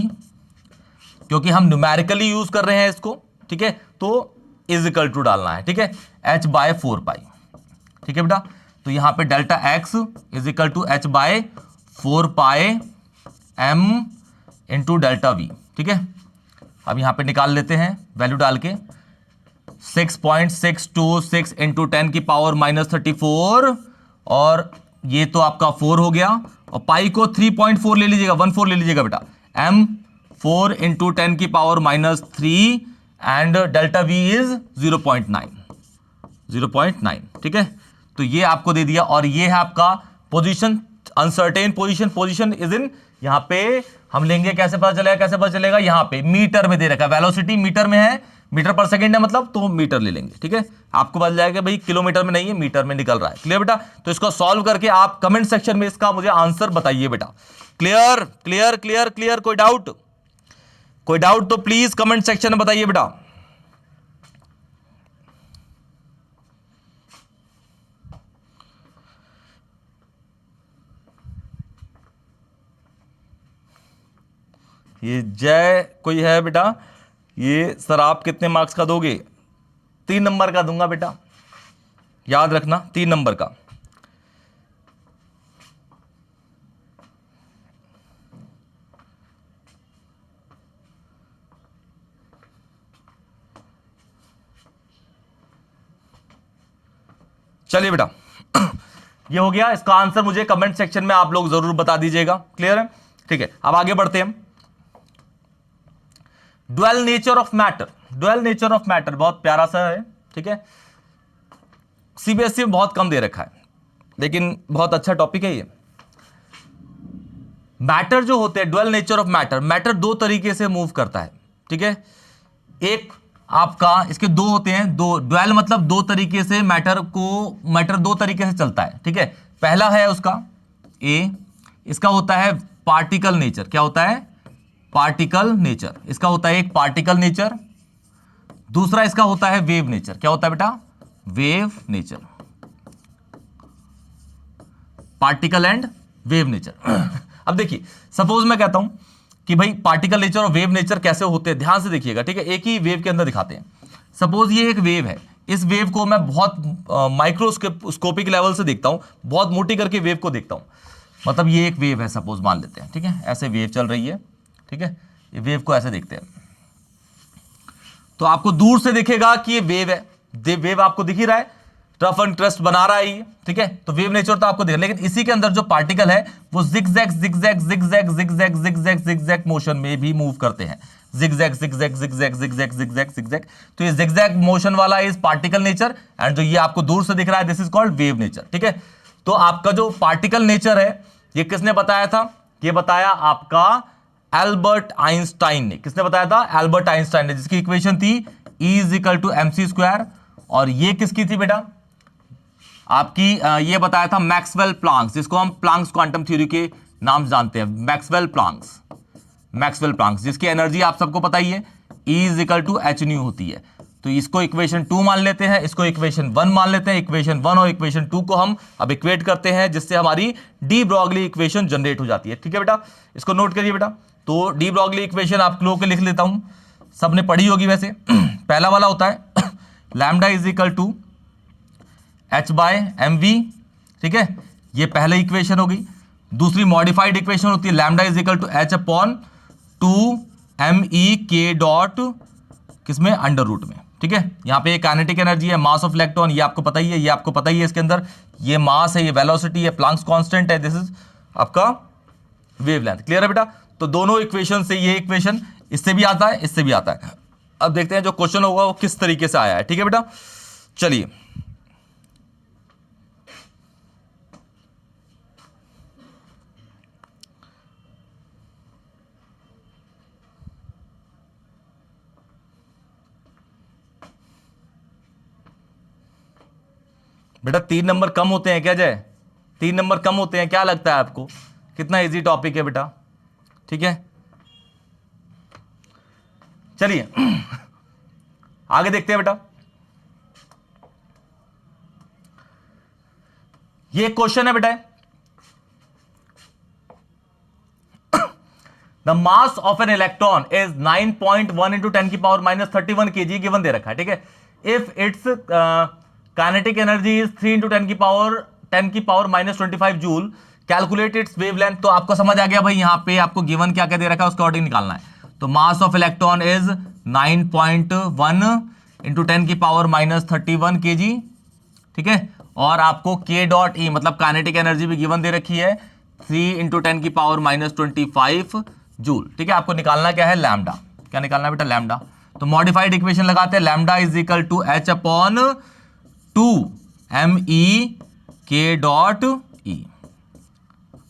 Speaker 1: क्योंकि हम न्यूमेरिकली यूज कर रहे हैं इसको, ठीक है, तो इज इक्वल टू डालना है, ठीक है, h/4π, ठीक है बेटा। तो यहां पे delta x is equal to h/4π m into delta v, ठीक है। अब यहां पे निकाल लेते हैं वैल्यू डाल के, 6.626 इंटू 10 की पावर -34, और ये तो आपका 4 हो गया, और पाई को 3.4 ले लीजिएगा, 14 ले लीजिएगा बेटा, m 4 इंटू 10 की power -3 and delta we is 0.9, ठीक है। तो ये आपको दे दिया और ये है आपका position, uncertain position is in, यहां पे हम लेंगे, कैसे पता चलेगा, यहां पे मीटर में दे रखा है, वेलोसिटी मीटर में है, मीटर पर सेकंड है मतलब, तो मीटर ले लेंगे, ठीक है। आपको पता जाएगा भाई किलोमीटर में नहीं है, मीटर में निकल रहा है। क्लियर बेटा? तो इसको सॉल्व करके आप कमेंट सेक्शन में इसका मुझे आंसर बताइए बेटा। क्लियर क्लियर क्लियर क्लियर, कोई डाउट तो प्लीज कमेंट सेक्शन में बताइए बेटा। ये जय कोई है बेटा? ये सर आप कितने मार्क्स का दोगे? 3 नंबर का दूंगा बेटा, याद रखना 3 नंबर का। चलिए बेटा ये हो गया, इसका आंसर मुझे कमेंट सेक्शन में आप लोग जरूर बता दीजिएगा। क्लियर है? ठीक है, अब आगे बढ़ते हैं। ड्वेल नेचर ऑफ मैटर बहुत प्यारा सा है, ठीक है। सीबीएसई में बहुत कम दे रखा है, लेकिन बहुत अच्छा टॉपिक है ये। मैटर जो होते हैं, ड्वेल नेचर ऑफ मैटर 2 तरीके से मूव करता है, ठीक है। एक आपका, इसके 2 होते हैं, ड्वेल मतलब 2 तरीके से मैटर 2 तरीके से चलता है, ठीक है। पहला है उसका ए, इसका होता है पार्टिकल नेचर। क्या होता है? Particle nature. इसका होता है एक पार्टिकल नेचर। दूसरा इसका होता है वेव नेचर। क्या होता है बेटा? Wave nature. Particle and wave nature. अब देखिए, सपोज मैं कहता हूं कि भाई पार्टिकल नेचर और वेव नेचर कैसे होते हैं, ध्यान से देखिएगा, ठीक है। एक ही वेव के अंदर दिखाते हैं। सपोज ये एक वेव है, इस वेव को मैं बहुत माइक्रोस्कोपिक लेवल से देखता हूं, बहुत मोटी करके वेव को देखता हूं। मतलब ये एक वेव है, सपोज मान लेते हैं, ठीक है। ऐसे वेव चल रही है, ठीक है। ये वेव को ऐसे देखते हैं, तो आपको दूर से दिखेगा कि ये वेव है, वेव आपको दिख ही रहा है, रफ एंड क्रस्ट बना रहा है ये, ठीक है। तो वेव नेचर तो आपको दिख रहा है, लेकिन इसी के अंदर जो पार्टिकल है वो जिगजैग मोशन में भी मूव करते हैं। जिगजैग। तो ये जिगजैग मोशन वाला इज पार्टिकल नेचर, एंड जो ये आपको दूर से दिख रहा है, this is called wave nature, ठीक है। तो आपका जो पार्टिकल नेचर है, ये किसने बताया था? ये बताया आपका एल्बर्ट आइंस्टाइन ने। किसने बताया था? एल्बर्ट आइंस्टाइन ने, जिसकी इक्वेशन थी E = mc²। और ये किसकी थी बेटा? आपकी ये बताया था मैक्सवेल प्लांक्स, जिसको हम प्लांक्स क्वांटम थ्योरी के नाम जानते हैं। मैक्सवेल प्लांक्स, जिसकी एनर्जी आप सबको पता ही है, E = hν होती है। तो इसको इक्वेशन 2 मान लेते हैं, इसको इक्वेशन 1 मान लेते हैं। इक्वेशन 1 और इक्वेशन 2 को हम अब इक्वेट करते हैं, जिससे हमारी डी ब्रॉगली इक्वेशन जनरेट हो जाती है, ठीक है बेटा। इसको नोट करिए बेटा। तो डी ब्रॉगली इक्वेशन आप लोगों के लिख लेता हूं, सबने पढ़ी होगी वैसे। पहला वाला होता है लैम्डा = h/mv, ठीक है। ये पहला इक्वेशन होगी। दूसरी मॉडिफाइड इक्वेशन होती है लैम्डा h/2me किसमें? अंडर रूट में, ठीक है। यहां पे काइनेटिक एनर्जी है, मास ऑफ इलेक्ट्रॉन, ये आपको पता ही है, ये आपको पता ही है। इसके अंदर ये मास है, ये वेलोसिटी है, प्लांक्स कांस्टेंट है, दिस इज आपका वेवलेंथ। क्लियर है बेटा? तो दोनों इक्वेशन से, ये इक्वेशन इससे भी आता है, इससे भी आता है। अब देखते हैं जो क्वेश्चन होगा वो किस तरीके से आया है, ठीक है बेटा। चलिए, बेटा 3 नंबर कम होते हैं क्या जय? 3 नंबर कम होते हैं क्या लगता है आपको? कितना इजी टॉपिक है बेटा, ठीक है। चलिए आगे देखते हैं बेटा। ये क्वेश्चन है बेटा, the mass of an electron is 9.1 × 10⁻31 kg given दे रखा है, ठीक है। If its kinetic energy is 3 × 10⁻25 joule, calculate its wavelength. तो आपको समझ आ गया भाई, यहां पे आपको गिवन क्या क्या दे रखा है, उसका ऑर्डर निकालना है। तो mass of electron is 9.1 × 10⁻31 kg, ठीक है। और आपको k.E मतलब काइनेटिक एनर्जी भी गिवन दे रखी है 3 × 10⁻25 जूल, ठीक है। आपको निकालना क्या है, लैम्डा। क्या निकालना है बेटा, लैम्डा। तो मॉडिफाइड इक्वेशन लगाते हैं, lambda is equal to h upon 2 MEK.E,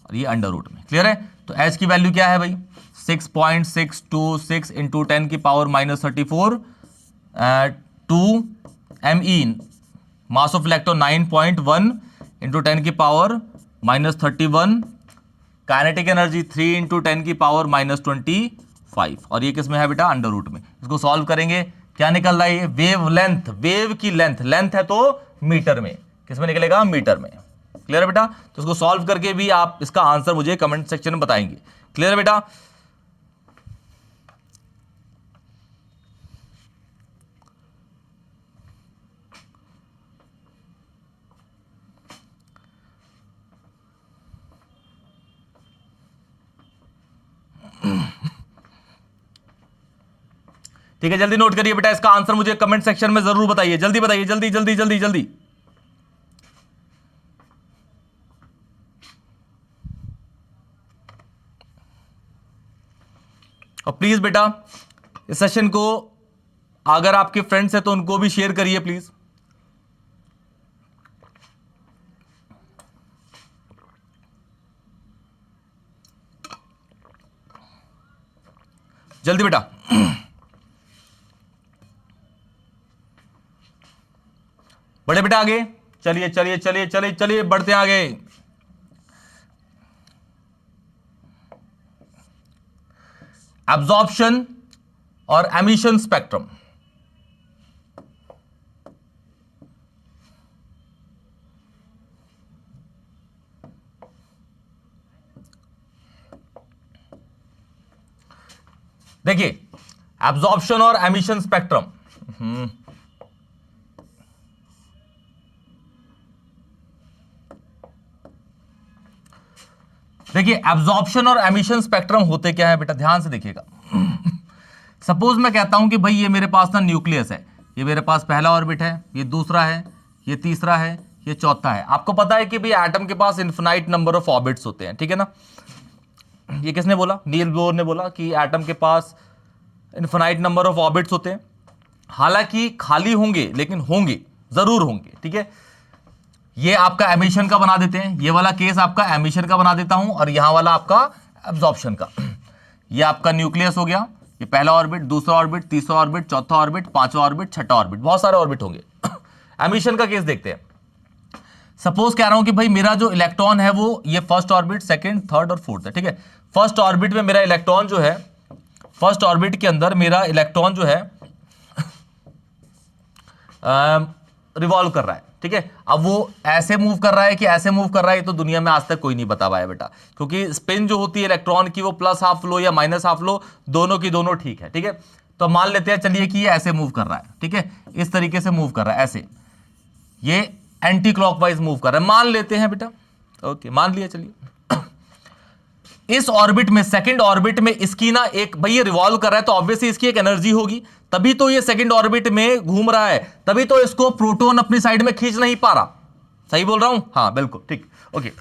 Speaker 1: और ये अंडर रूट में, क्लियर है। तो एच की वैल्यू क्या है भाई, 6.626 इंटू 10 की power -34, 2 ME mass of electron 9.1 into 10 की पावर -31, काइनेटिक एनर्जी 3 इंटू 10 की पावर -25, और ये किस में है बेटा, अंडर रूट में। इसको सॉल्व करेंगे, क्या निकल रहा है ये, वेव लेंथ, वेव की लेंथ, लेंथ है तो मीटर में, किस में निकलेगा, मीटर में, क्लियर है बेटा। तो इसको सॉल्व करके भी आप इसका आंसर मुझे कमेंट सेक्शन में बताएंगे, क्लियर है बेटा। ठीक है, जल्दी नोट करिए बेटा, इसका आंसर मुझे कमेंट सेक्शन में जरूर बताइए, जल्दी बताइए, जल्दी जल्दी जल्दी जल्दी। और प्लीज बेटा इस सेशन को अगर आपके फ्रेंड्स हैं तो उनको भी शेयर करिए प्लीज। जल्दी बेटा। बड़े बेटा आगे चलिए चलिए चलिए चलिए चलिए, बढ़ते आगे। एब्जॉर्प्शन और एमिशन स्पेक्ट्रम। देखिए एब्जॉर्प्शन और एमिशन स्पेक्ट्रम, देखिए एब्जॉर्प्शन और एमिशन स्पेक्ट्रम होते क्या है बेटा, ध्यान से देखिएगा। सपोज मैं कहता हूं कि भाई ये मेरे पास ना न्यूक्लियस है, ये मेरे पास पहला ऑर्बिट है, ये दूसरा है, ये तीसरा है, ये चौथा है। आपको पता है कि भाई एटम के पास इन्फिनाइट नंबर ऑफ ऑर्बिट्स होते हैं, ठीक है ना। ये किसने बोला, नील बोर ने बोला कि एटम के पास इन्फिनाइट नंबर ऑफ ऑर्बिट्स होते हैं। हालांकि खाली होंगे, लेकिन होंगे, जरूर होंगे, ठीक है। ये आपका एमिशन का बना देते हैं, ये वाला केस आपका एमिशन का बना देता हूं, और यहां वाला आपका एब्जॉर्प्शन का। ये आपका न्यूक्लियस हो गया, ये पहला ऑर्बिट, दूसरा ऑर्बिट, तीसरा ऑर्बिट, चौथा ऑर्बिट, पांचवा ऑर्बिट, छठा ऑर्बिट, बहुत सारे ऑर्बिट होंगे। एमिशन का केस देखते हैं। सपोज कह रहा हूं कि भाई मेरा जो इलेक्ट्रॉन है वो ये फर्स्ट ऑर्बिट, सेकंड, थर्ड और फोर्थ है, ठीक है। फर्स्ट ऑर्बिट में मेरा इलेक्ट्रॉन जो है, फर्स्ट ऑर्बिट के अंदर मेरा इलेक्ट्रॉन जो है रिवॉल्व कर रहा है, ठीक है। अब वो ऐसे मूव कर रहा है कि ऐसे मूव कर रहा है, ये तो दुनिया में आज तक कोई नहीं बता पाया बेटा, क्योंकि स्पिन जो होती है इलेक्ट्रॉन की वो प्लस हाफ लो या माइनस हाफ लो, दोनों की दोनों ठीक है, ठीक है। तो मान लेते हैं चलिए कि ये ऐसे मूव कर रहा है, ठीक है, इस तरीके से मूव कर रहा है, ऐसे ये एंटी क्लॉकवाइज मूव कर रहा है, मान लेते हैं बेटा, ओके मान लिया। चलिए इस ऑर्बिट में, सेकंड ऑर्बिट में इसकी ना एक, भाई ये रिवॉल्व कर रहा है तो ऑब्वियसली इसकी एक एनर्जी होगी, तभी तो ये सेकंड ऑर्बिट में घूम रहा है, तभी तो इसको प्रोटॉन अपनी साइड में खींच नहीं पा रहा। सही बोल रहा हूं, हाँ बिल्कुल ठीक, ओके।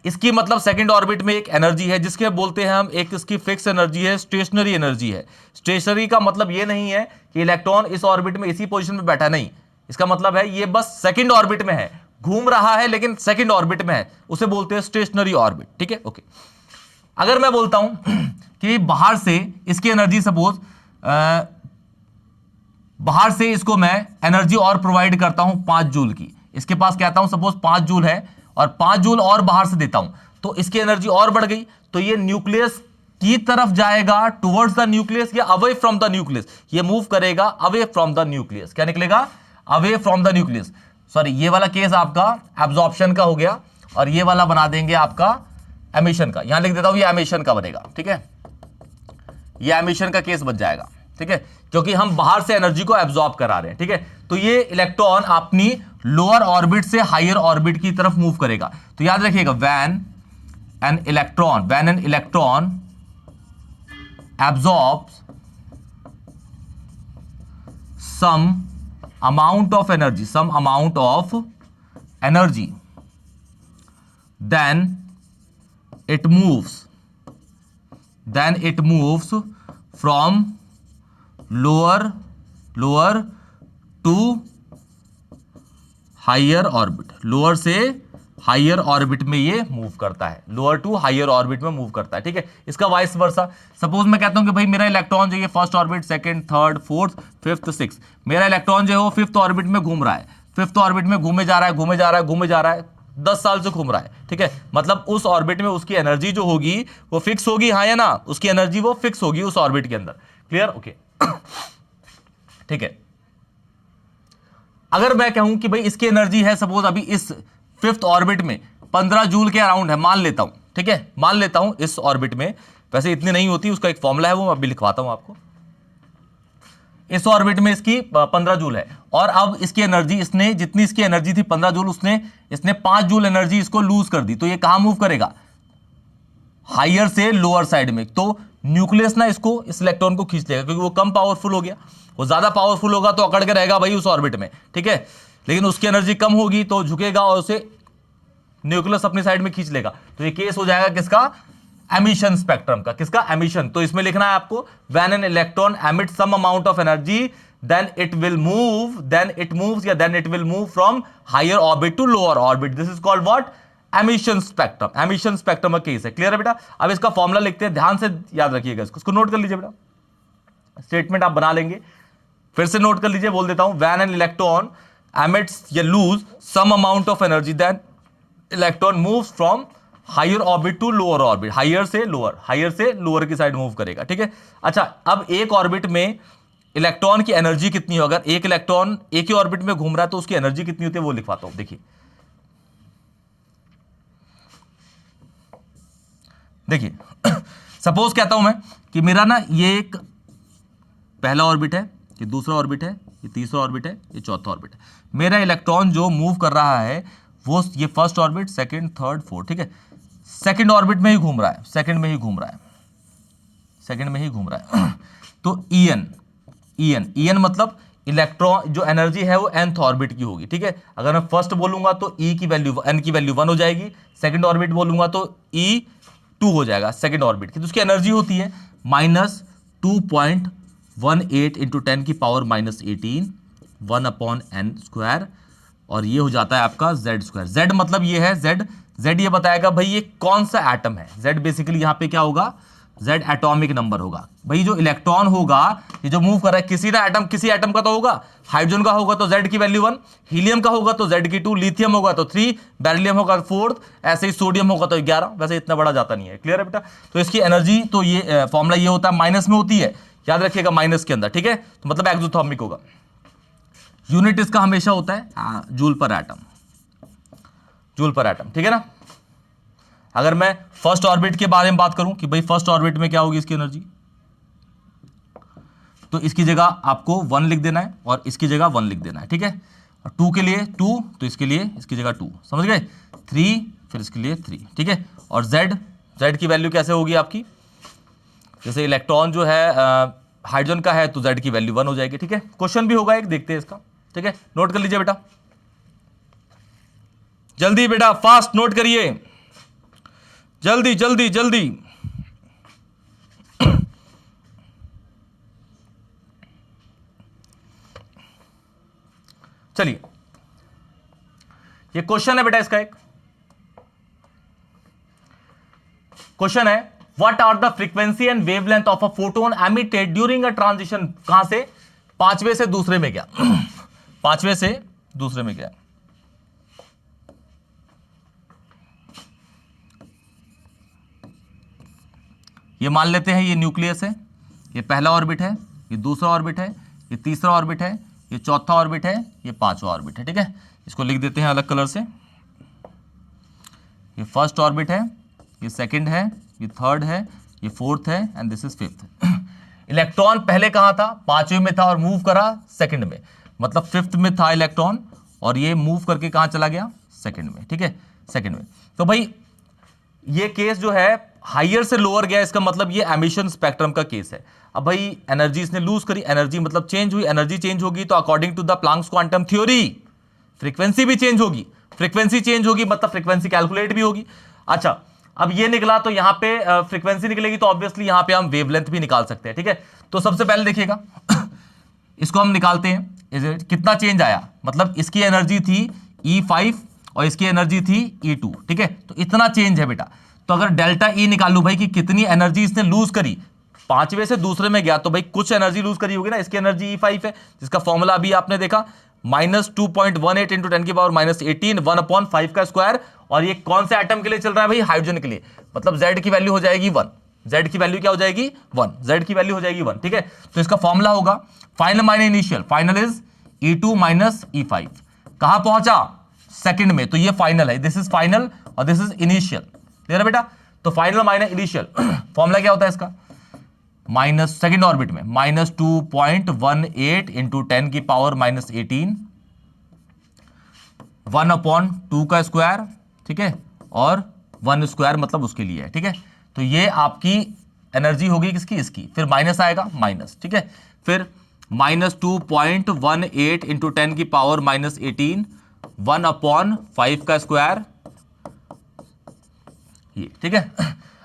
Speaker 1: इसकी मतलब सेकंड ऑर्बिट में एक एनर्जी है जिसके बोलते हैं हम, एक इसकी फिक्स एनर्जी है, स्टेशनरी एनर्जी है। स्टेशनरी का मतलब ये नहीं है कि इलेक्ट्रॉन इस ऑर्बिट में इसी पोजीशन में बैठा, नहीं, इसका मतलब है ये बस सेकंड ऑर्बिट में है, घूम रहा है लेकिन सेकंड ऑर्बिट में है, उसे बोलते हैं स्टेशनरी ऑर्बिट, ठीक है, ओके। अगर मैं बोलता हूं कि बाहर से इसकी एनर्जी, सपोज बाहर से इसको मैं एनर्जी और प्रोवाइड करता हूं 5 जूल की, इसके पास कहता हूं सपोज 5 जूल है और 5 जूल और बाहर से देता हूं, तो इसकी एनर्जी और बढ़ गई, तो ये न्यूक्लियस की तरफ जाएगा, टुवर्ड्स द न्यूक्लियस या अवे फ्रॉम द न्यूक्लियस, ये मूव करेगा अवे फ्रॉम द न्यूक्लियस। क्या निकलेगा, away from the nucleus. Sorry, ये वाला केस आपका एब्जॉर्प्शन का हो गया, और ये वाला बना देंगे आपका एमिशन का। यहां लिख देता हूं ये एमिशन का बनेगा, ठीक है, ये एमिशन का केस बच जाएगा, ठीक है, क्योंकि हम बाहर से एनर्जी को एब्जॉर्ब करा रहे हैं, ठीक है। तो ये इलेक्ट्रॉन अपनी लोअर ऑर्बिट से हायर ऑर्बिट की तरफ मूव करेगा। तो याद रखिएगा, when an electron absorbs some amount of energy, then it moves then it moves from lower to higher orbit, lower से हायर ऑर्बिट में ये मूव करता है, लोअर टू हायर ऑर्बिट में मूव करता है, ठीक है। इसका वाइस वर्सा, सपोज मैं कहता हूं कि भाई मेरा इलेक्ट्रॉन जो ये first orbit, second, third, fourth, fifth, six, मेरा इलेक्ट्रॉन जो है वो फिफ्थ ऑर्बिट में घूम रहा है, फिफ्थ ऑर्बिट में घूमे जा रहा है, घूमे जा रहा है, घूमे जा रहा है, 10 साल से घूम रहा है, ठीक है। मतलब उस ऑर्बिट में उसकी एनर्जी जो होगी वो फिक्स होगी, हाँ या ना, उसकी एनर्जी वो फिक्स होगी उस ऑर्बिट के अंदर, क्लियर, ओके। ठीक है, अगर मैं कहूं कि भाई इसकी एनर्जी है, सपोज अभी इस फिफ्थ ऑर्बिट में 15 जूल के अराउंड है, मान लेता हूं, ठीक है, मान लेता हूं इस ऑर्बिट में, वैसे इतनी नहीं होती, उसका एक फॉर्मूला है वो मैं अभी लिखवाता हूं आपको। इस ऑर्बिट में इसकी 15 जूल है, और अब इसकी एनर्जी, इसने जितनी इसकी एनर्जी थी 15 जूल, इसने 5 जूल एनर्जी इसको लूज कर दी, तो ये कहां मूव करेगा, हायर से लोअर साइड में। तो न्यूक्लियस ना इसको, इस इलेक्ट्रॉन को खींच लेगा, क्योंकि वो कम पावरफुल हो गया, वो ज्यादा पावरफुल होगा तो अकड़ के रहेगा भाई उस ऑर्बिट में, ठीक है, लेकिन उसकी एनर्जी कम होगी तो झुकेगा और उसे न्यूक्लियस अपनी साइड में खींच लेगा। तो ये केस हो जाएगा किसका, एमिशन स्पेक्ट्रम का, किसका, एमिशन। तो इसमें लिखना है आपको, when an electron emit some amount of energy then it will move from higher orbit to lower orbit, this is called what, emission spectrum. Emission spectrum का केस है, क्लियर है बेटा। अब इसका फॉर्मूला लिखते हैं, ध्यान से याद रखिएगा इसको नोट कर लीजिए बेटा, स्टेटमेंट आप बना लेंगे, फिर से नोट कर लीजिए, बोल देता हूं, व्हेन एन इलेक्ट्रॉन एमिट्स या lose some amount of energy then electron moves from higher orbit to lower orbit, higher से लोअर की साइड मूव करेगा, ठीक है। अच्छा, अब एक ऑर्बिट में इलेक्ट्रॉन की एनर्जी कितनी हो, अगर एक इलेक्ट्रॉन एक ही ऑर्बिट में घूम रहा है तो उसकी एनर्जी कितनी होती है वो लिखवाता हूं, देखिए सपोज कहता हूं मैं कि मेरा ना ये एक पहला ऑर्बिट है, ये दूसरा ऑर्बिट है, ये तीसरा ऑर्बिट है, ये चौथा ऑर्बिट है। मेरा इलेक्ट्रॉन जो मूव कर रहा है वो ये first orbit, second, third, fourth, ठीक है, सेकंड ऑर्बिट में ही घूम रहा है, सेकंड में ही घूम रहा है। तो ईएन मतलब इलेक्ट्रॉन जो एनर्जी है वो nth ऑर्बिट की होगी, ठीक है। अगर मैं फर्स्ट बोलूंगा तो E की वैल्यू, n की वैल्यू 1 हो जाएगी, सेकंड ऑर्बिट बोलूंगा तो E 2 हो जाएगा सेकंड ऑर्बिट की। तो उसकी एनर्जी होती है -2.18 इंटू 10 की पावर -18 1/n², और ये हो जाता है आपका z²। z मतलब ये है, z ये बताएगा भाई ये कौन सा एटम है। z बेसिकली यहां पे क्या होगा, z एटॉमिक नंबर होगा। भाई जो इलेक्ट्रॉन होगा ये जो मूव कर रहा है, किसी एटम का तो होगा, हाइड्रोजन का होगा तो z की वैल्यू 1, हीलियम का होगा तो z की 2, लिथियम होगा तो 3, बेरिलियम होगा तो 4, ऐसे ही सोडियम होगा तो 11। वैसे इतना बड़ा जाता नहीं है, क्लियर है बेटा। तो इसकी एनर्जी तो ये फॉर्मूला ये होता है, माइनस में होती है, याद रखिएगा, माइनस के अंदर, ठीक है। तो मतलब एक्सोथर्मिक होगा। यूनिट इसका हमेशा होता है जूल पर एटम, ठीक है ना। अगर मैं फर्स्ट ऑर्बिट के बारे में बात करूं कि भाई फर्स्ट ऑर्बिट में क्या होगी इसकी एनर्जी, तो इसकी जगह आपको 1 लिख देना है और इसकी जगह 1 लिख देना है, ठीक है। और 2 के लिए 2, तो इसके लिए इसकी जगह 2, समझ गए। 3 फिर इसके लिए 3, ठीक है। और z की वैल्यू कैसे होगी आपकी, जैसे इलेक्ट्रॉन जो है हाइड्रोजन का है तो z की वैल्यू 1 हो जाएगी, ठीक है। क्वेश्चन भी होगा एक, देखते हैं इसका, ठीक है। नोट कर लीजिए बेटा, जल्दी बेटा, फास्ट नोट करिए, जल्दी जल्दी जल्दी। चलिए, ये क्वेश्चन है बेटा, इसका एक क्वेश्चन है, what are the frequency and wavelength of a photon emitted during a transition, कहां से, पांचवें से दूसरे में गया, पांचवें से दूसरे में गया। ये मान लेते हैं ये न्यूक्लियस है, ये पहला ऑर्बिट है, ये दूसरा ऑर्बिट है, ये तीसरा ऑर्बिट है, ये चौथा ऑर्बिट है, ये पांचवा ऑर्बिट है, ठीक है। इसको लिख देते हैं अलग कलर से, ये फर्स्ट ऑर्बिट है, ये सेकंड है, ये थर्ड है, ये फोर्थ है, and this is fifth. Electron पहले कहां था, पांचवें में था और मूव करा सेकंड में, मतलब फिफ्थ में था इलेक्ट्रॉन और ये मूव करके कहां चला गया, सेकंड में, ठीक है, सेकंड में। तो भाई ये केस जो है हायर से लोअर गया, इसका मतलब ये एमिशन स्पेक्ट्रम का केस है। अब भाई एनर्जी इसने लूज करी, एनर्जी मतलब चेंज हुई, एनर्जी चेंज होगी तो according to the Planck's quantum theory frequency भी चेंज होगी, फ्रीक्वेंसी चेंज होगी मतलब फ्रीक्वेंसी कैलकुलेट भी होगी। अच्छा, अब ये निकला तो यहाँ पे फ्रीक्वेंसी निकलेगी, तो ऑब्वियसली यहाँ पे हम वेवलेंथ भी निकाल सकते हैं, ठीक है। तो सबसे पहले देखिएगा इसको हम निकालते हैं, कितना चेंज आया, मतलब इसकी एनर्जी थी E5 और इसकी एनर्जी थी E2, ठीक है। तो इतना चेंज है बेटा। तो अगर डेल्टा E निकालू भाई कि कितनी एनर्जी इसने लूज करी, पांचवें से दूसरे में गया तो भाई कुछ एनर्जी लूज करी होगी ना। इसकी एनर्जी E5 है, जिसका फॉर्मूला अभी आपने देखा, -2.18 इंटू 10 की पावर -18 1/5 का स्क्वायर। और ये कौन से एटम के लिए चल रहा है भाई, हाइड्रोजन के लिए, मतलब Z की वैल्यू हो जाएगी 1, Z की वैल्यू क्या हो जाएगी 1, Z की वैल्यू हो जाएगी 1, ठीक है। तो इसका फॉर्मूला होगा final minus initial, final is E2 minus E5। कहां पहुंचा, सेकंड में, तो ये फाइनल है, दिस इज फाइनल और दिस इज इनिशियल, क्लियर है बेटा। तो फाइनल माइनस इनिशियल फॉर्मूला क्या होता है इसका, माइनस सेकेंड ऑर्बिट में -2.18 इंटू 10 की पावर -18 1/2 का स्क्वायर, ठीक है, और 1 स्क्वायर मतलब उसके लिए है, ठीक है। तो ये आपकी एनर्जी होगी किसकी, इसकी, फिर माइनस आएगा माइनस, ठीक है, फिर -2.18 इंटू 10 की पावर -18 1/5 का स्क्वायर, ये, ठीक है।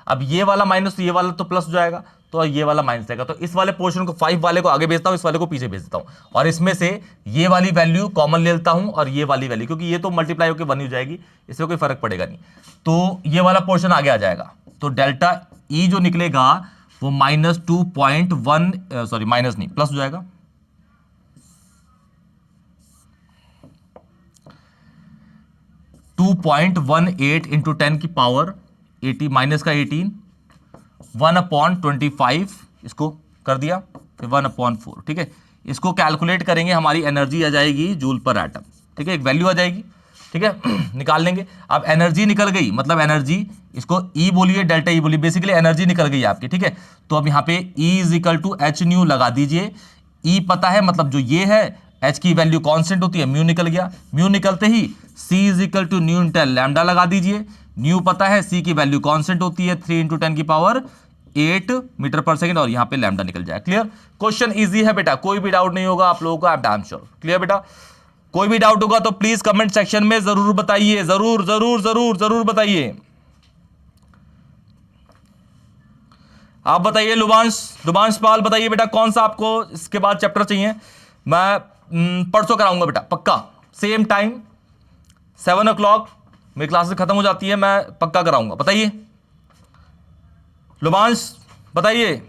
Speaker 1: अब ये वाला माइनस, ये वाला तो प्लस हो जाएगा, तो ये वाला माइनस जाएगा। तो इस वाले पोर्शन को 5 वाले को आगे भेजता हूं, इस वाले को पीछे भेज देता हूं, और इसमें से ये वाली वैल्यू कॉमन ले लेता हूं और ये वाली वैल्यू, क्योंकि ये तो मल्टीप्लाई होकर 1 हो जाएगी, इससे कोई फर्क पड़ेगा नहीं। तो ये वाला पोर्शन आगे आ जाएगा। तो डेल्टा E जो निकलेगा वो -2.1, सॉरी माइनस नहीं, प्लस हो जाएगा, -2.18 इंटू 10 की पावर 80 माइनस का 18 1/25, इसको कर दिया, फिर 1/4, ठीक है। इसको कैलकुलेट करेंगे, हमारी एनर्जी आ जाएगी जूल पर एटम, ठीक है, एक वैल्यू आ जाएगी, ठीक है। निकाल लेंगे। अब एनर्जी निकल गई, मतलब एनर्जी, इसको E बोलिए, डेल्टा E बोलिए, बेसिकली एनर्जी निकल गई आपकी, ठीक है। तो अब यहाँ पे E = h न्यू लगा दीजिए। E पता है, मतलब जो ये है, H की वैल्यू कांस्टेंट होती है, म्यू निकल गया, म्यू निकलते ही C = न्यू इंटू लैम्डा लगा दीजिए। न्यू पता है, C की वैल्यू कांस्टेंट होती है 3 × 10 की पावर 8 मीटर पर सेकंड, और यहां पे लैम्डा निकल जाए। क्लियर, क्वेश्चन इजी है बेटा, कोई भी डाउट नहीं होगा आप लोगों को, I am damn sure. Clear बेटा, कोई भी डाउट होगा तो प्लीज कमेंट सेक्शन में जरूर बताइए, जरूर जरूर जरूर जरूर बताइए। आप बताइए, लुबांश पाल बताइए बेटा, कौन सा आपको इसके बाद चैप्टर चाहिए। मैं परसों कराऊंगा बेटा, पक्का, सेम टाइम 7 o'clock मेरी क्लासेस खत्म हो जाती है, मैं पक्का कराऊंगा। बताइए लुबांश, बताइए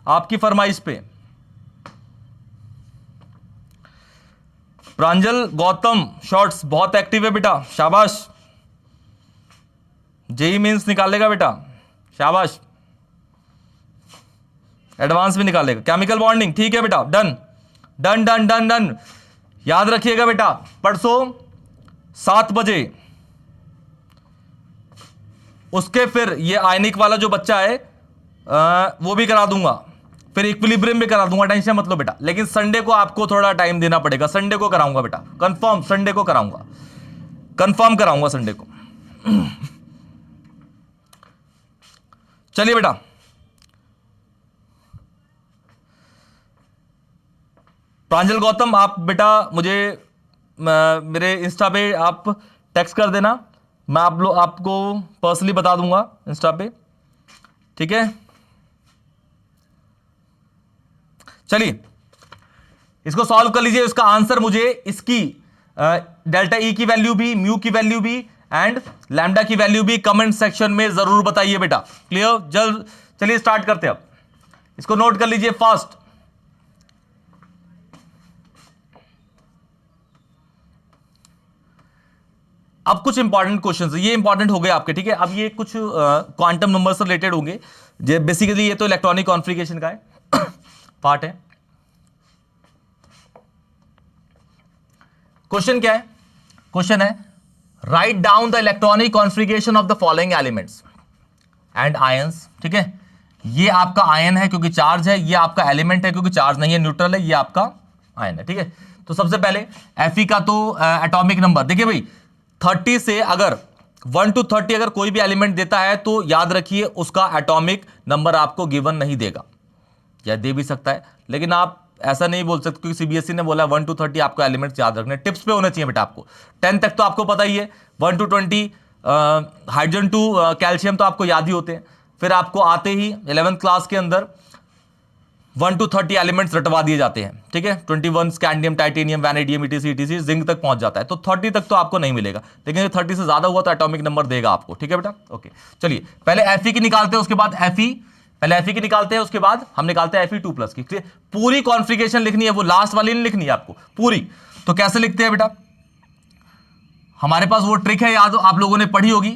Speaker 1: आपकी फरमाइश पे। प्रांजल गौतम शॉर्ट्स बहुत एक्टिव है बेटा, शाबाश। जेई मींस निकालेगा बेटा, शाबाश। एडवांस भी निकालेगा, केमिकल बॉन्डिंग, ठीक है बेटा, done done done done done. याद रखिएगा बेटा, परसों 7 बजे उसके फिर ये आयनिक वाला जो बच्चा है वो भी करा दूंगा, फिर इक्विलिब्रियम भी करा दूंगा, टेंशन मत लो बेटा। लेकिन संडे को आपको थोड़ा टाइम देना पड़ेगा, संडे को कराऊंगा बेटा, कंफर्म संडे को कराऊंगा, कंफर्म कराऊंगा संडे को। चलिए बेटा, प्रांजल गौतम आप बेटा मुझे मेरे इंस्टा पे आप टेक्स्ट कर देना, मैं आपको पर्सनली बता दूंगा इंस्टा पे, ठीक है। चलिए इसको सॉल्व कर लीजिए, इसका आंसर मुझे इसकी डेल्टा ई की वैल्यू भी, म्यू की वैल्यू भी एंड लैम्डा की वैल्यू भी कमेंट सेक्शन में जरूर बताइए बेटा। क्लियर, जल्द चलिए स्टार्ट करते हैं। अब इसको नोट कर लीजिए फास्ट। अब कुछ इंपॉर्टेंट क्वेश्चंस, ये इंपॉर्टेंट हो गए आपके, ठीक है। अब ये कुछ क्वांटम नंबर से रिलेटेड होंगे, बेसिकली ये तो इलेक्ट्रॉनिक कॉन्फ़िगरेशन का है पार्ट है। क्वेश्चन क्या है, क्वेश्चन है write down the electronic configuration of the following elements and ions, ठीक है। ये आपका आयन है क्योंकि चार्ज है, ये आपका एलिमेंट है क्योंकि चार्ज नहीं है, न्यूट्रल है, ये आपका आयन है, ठीक है। तो सबसे पहले Fe का तो एटॉमिक नंबर देखिए भाई, 30 से अगर 1 to 30 अगर कोई भी एलिमेंट देता है तो याद रखिए उसका एटॉमिक नंबर आपको गिवन नहीं देगा, या दे भी सकता है, लेकिन आप ऐसा नहीं बोल सकते क्योंकि सीबीएसई ने बोला 1 to 30 आपको एलिमेंट्स याद रखने, टिप्स पे होने चाहिए बेटा आपको। 10 तक तो आपको पता ही है, 1 to 20 हाइड्रोजन 2 कैल्शियम तो आपको याद ही होते हैं। फिर आपको आते ही 11th क्लास के अंदर 1 to 30 एलिमेंट्स रटवा दिए जाते हैं, ठीक है। 21 scandium, titanium, vanadium, ETC zinc तक पहुंच जाता है, तो 30 तक तो आपको नहीं मिलेगा, लेकिन 30 से ज्यादा हुआ तो एटॉमिक नंबर देगा आपको, ठीक है बेटा। ओके, चलिए पहले Fe की निकालते हैं, उसके बाद Fe, पहले Fe की निकालते हैं, उसके बाद हम निकालते हैं Fe2+ की। पूरी कॉन्फ़िगरेशन लिखनी है, वो लास्ट वाली नहीं लिखनी है आपको पूरी। तो कैसे लिखते हैं बेटा, हमारे पास वो ट्रिक है, याद आप लोगों ने पढ़ी होगी,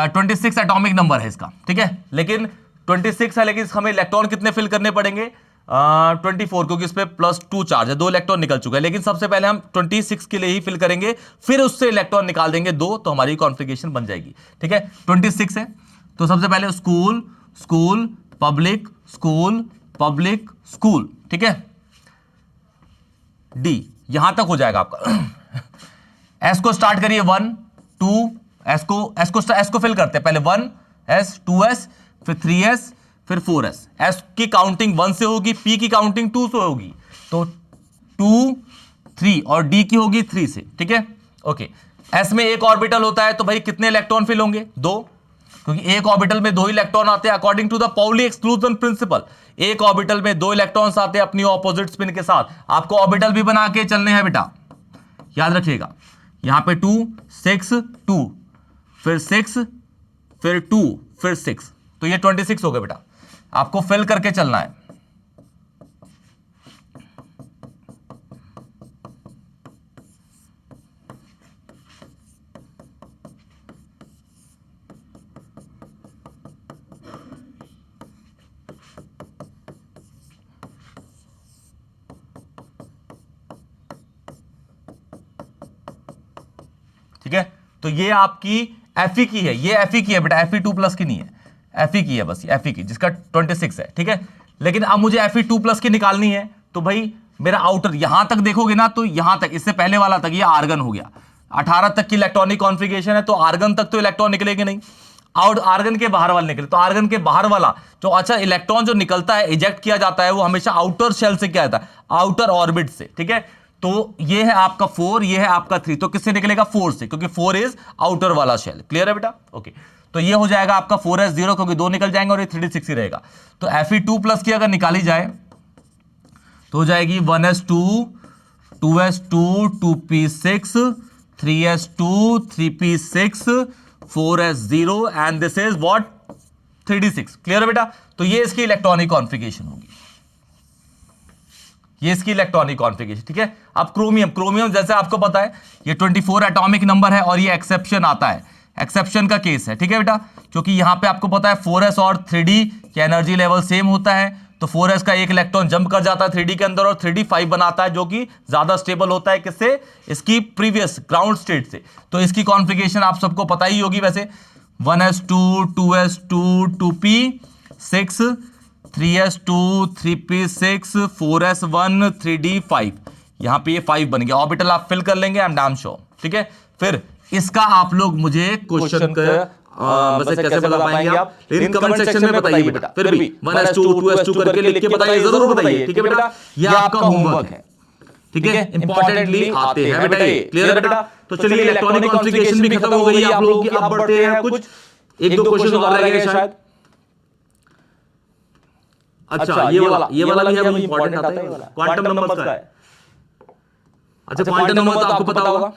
Speaker 1: 26 एटॉमिक नंबर है इसका, ठीक है। लेकिन 26 है, लेकिन हमें इलेक्ट्रॉन कितने फिल करने पड़ेंगे, 24, क्योंकि इस पे +2 चार्ज है, 2 इलेक्ट्रॉन निकल चुका है। लेकिन सबसे पहले हम 26 के लिए ही फिल करेंगे, फिर उससे इलेक्ट्रॉन निकाल देंगे 2, तो हमारी कॉन्फ़िगरेशन बन जाएगी, ठीक है। 26 है, तो सबसे पहले school, school, public, school, public, school, ठीक है। डी यहां तक हो जाएगा आपका। एस को स्टार्ट करिए 1 2, एस को फिल करते हैं पहले 1s 2s फिर 3s फिर 4s। एस की काउंटिंग 1 से होगी, पी की काउंटिंग 2 से होगी, तो 2 3 और डी की होगी 3 से, ठीक है। ओके, एस में एक ऑर्बिटल होता है, तो भाई कितने इलेक्ट्रॉन फिल होंगे, 2, क्योंकि एक ऑर्बिटल में 2 इलेक्ट्रॉन आते हैं according to the Pauli exclusion principle. एक ऑर्बिटल में 2 इलेक्ट्रॉन्स आते हैं अपनी ऑपोजिट स्पिन के साथ। आपको ऑर्बिटल भी बना के चलने हैं बेटा, याद रखिएगा। यहां पे 2 6 2 फिर 6 फिर 2 फिर 6, तो ये 26 हो गए बेटा। आपको फिल करके चलना है। ठीक है, तो ये आपकी Fe की है, ये Fe की है बेटा, Fe2+ की नहीं है, Fe की है बस, ये Fe की जिसका 26 है, ठीक है। लेकिन अब मुझे Fe2+ की निकालनी है, तो भाई मेरा आउटर यहां तक देखोगे ना, तो यहां तक, इससे पहले वाला तक ये आर्गन हो गया। 18 तक की इलेक्ट्रॉनिक कॉन्फ़िगरेशन है, तो आर्गन तक तो इलेक्ट्रॉन निकलेंगे नहीं, और आर्गन के बाहर वाले निकले, तो आर्गन के बाहर वाला जो अच्छा इलेक्ट्रॉन जो निकलता है, इजेक्ट किया जाता है, वो हमेशा आउटर शेल से क्या आता है, आउटर ऑर्बिट से, ठीक है। तो ये है आपका 4, ये है आपका 3, तो किससे निकलेगा, 4 से, क्योंकि 4 इज आउटर वाला शेल। क्लियर है बेटा। ओके, तो ये हो जाएगा आपका 4s0, क्योंकि 2 निकल जाएंगे और ये 3d6 ही रहेगा। तो Fe2+ की अगर निकाली जाए तो हो जाएगी 1s2 2s2 2p6 3s2 3p6 4s0 and this is what 3d6। Clear है बेटा। तो ये इसकी इलेक्ट्रॉनिक कॉन्फ़िगरेशन होगी, ये इसकी इलेक्ट्रॉनिक कॉन्फ़िगरेशन, ठीक है। अब क्रोमियम जैसे आपको पता है ये 24 एटॉमिक नंबर है, और ये एक्सेप्शन आता है, एक्सेप्शन का केस है, ठीक है बेटा। क्योंकि यहां पे आपको पता है 4s और 3d का एनर्जी लेवल सेम होता है, तो 4s का एक इलेक्ट्रॉन जंप कर जाता है 3d के अंदर, और 3d 5 बनाता है, जो कि ज्यादा स्टेबल होता है किससे, इसकी प्रीवियस ग्राउंड स्टेट से। तो इसकी कॉन्फ़िगरेशन आप सबको पता ही होगी वैसे, 1s2 2s2 2p6 3s2 3p6 4s1 3d5, यहां पे ये 5 बन गया। ऑर्बिटल आप फिल कर लेंगे, आई एम डैम श्योर, ठीक है। फिर इसका आप लोग मुझे क्वेश्चन वैसे कैसे बता पाएंगे आप, लेकिन कमेंट सेक्शन में बताइए बेटा, फिर भी 1s2 2s2 करके लिख के बताइए, जरूर बताइए, ठीक है बेटा। ये आपका होमवर्क है, ठीक है, इंपॉर्टेंटली आते हैं बेटा ये। क्लियर है बेटा। तो चलिए इलेक्ट्रॉनिक कॉन्फ़िगरेशन भी खत्म हो गई है आप लोगों की। अब बढ़ते हैं कुछ 1-2 क्वेश्चन और रह गए शायद। अच्छा, ये वाला भी है, वो इंपॉर्टेंट आता है, क्वांटम नंबर का है। अच्छा, क्वांटम नंबर तो आपको पता होगा,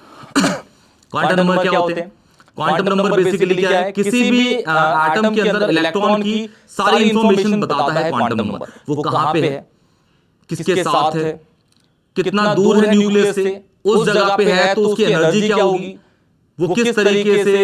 Speaker 1: क्वांटम नंबर क्या होते हैं। क्वांटम नंबर बेसिकली क्या है, किसी भी एटम के अंदर इलेक्ट्रॉन की सारी इंफॉर्मेशन बताता है क्वांटम नंबर। वो कहां पे है, किसके साथ है, कितना दूर है न्यूक्लियस से, उस जगह पे है तो उसकी एनर्जी क्या होगी, वो किस तरीके से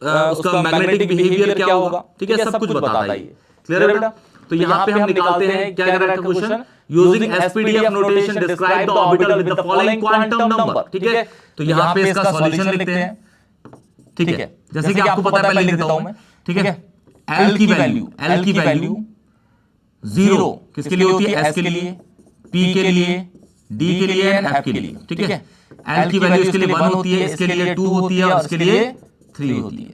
Speaker 1: उसका मैग्नेटिक बिहेवियर क्या होगा, ठीक है, सब कुछ बताता है। क्लियर है बेटा। तो यहां पे हम निकालते हैं क्या कह रहा है question, using SPDF notation describe the orbital with the following quantum number, ठीक है। तो यहां पे इसका सॉल्यूशन लिखते हैं, ठीक है, जैसे कि आपको पता है, पहले लिख देता हूं मैं, ठीक है। एल की वैल्यू 0 किसके लिए होती है, एस के लिए, पी के लिए, डी के लिए एंड एफ के लिए, ठीक है। एल की वैल्यू इसके लिए 1 होती है, इसके लिए 2 होती है और इसके लिए 3 होती है,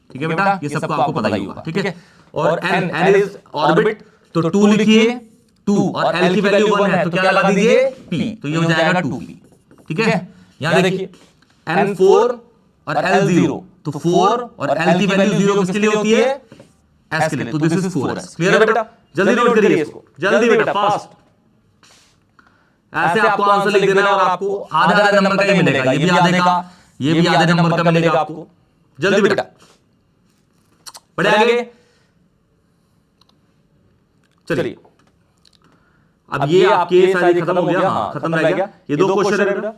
Speaker 1: ठीक है बेटा। ये सबको आपको पता ही होगा, ठीक है। और एन इज ऑर्बिट, तो 2 लिखिए, 2 और एल की वैल्यू 1 है, तो क्या लगा दीजिए, पी, तो ये हो जाएगा 2p, ठीक है। यहां देखिए N4 और L0 तो 4 और L की वैल्यू 0 किसके लिए होती है? S के लिए, तो दिस इज 4S। क्लियर है बेटा? जल्दी नोट करिए इसको, जल्दी बेटा, फास्ट। ऐसे आपको आंसर लिख देना और आपको आधे आधे नंबर का ही मिलेगा, ये भी आधे का, ये भी आधे नंबर का मिलेगा आपको। जल्दी बेटा, बढ़े आगे। चलिए, अब ये आपके शायद खत्म हो गया, हाँ खत्म रह गया। ये 2 क्वेश्चन है बेटा,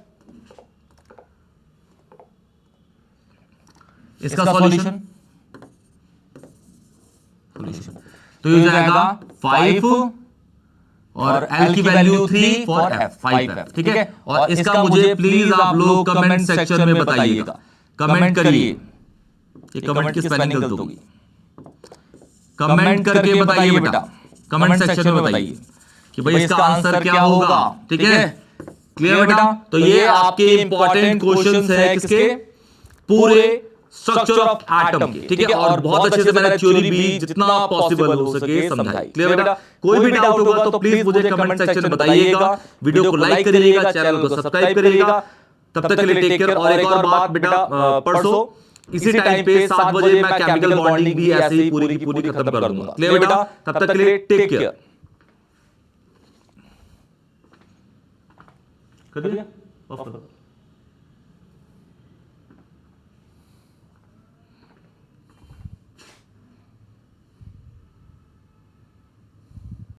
Speaker 1: इसका सॉल्यूशन तो ये जाएगा 5 और L की वैल्यू 3 फॉर F, 5F, ठीक है। और इसका मुझे प्लीज आप लोग कमेंट सेक्शन में बताइएगा, कमेंट करिए। ये कमेंट की स्पेलिंग गलत होगी, कमेंट करके बताइए बेटा, कमेंट सेक्शन में बताइए कि भाई इसका आंसर क्या होगा, ठीक है। क्लियर बेटा? तो ये आपके इंपॉर्टेंट क्वेश्चंस है किसके? पूरे स्ट्रक्चर ऑफ एटम के, ठीक है। और बहुत अच्छे से मैंने थ्योरी भी जितना पॉसिबल हो सके समझाई। क्लियर बेटा? कोई भी डाउट होगा तो प्लीज मुझे कमेंट सेक्शन में बताइएगा, वीडियो को लाइक करिएगा, चैनल को सब्सक्राइब करिएगा। तब तक के लिए टेक केयर। और एक और बात बेटा, परसों इसी टाइम पे 7 बजे मैं केमिकल बॉन्डिंग भी ऐसे ही पूरी की पूरी खत्म कर दूंगा। क्लियर बेटा? तब तक के लिए टेक केयर। कर दिया?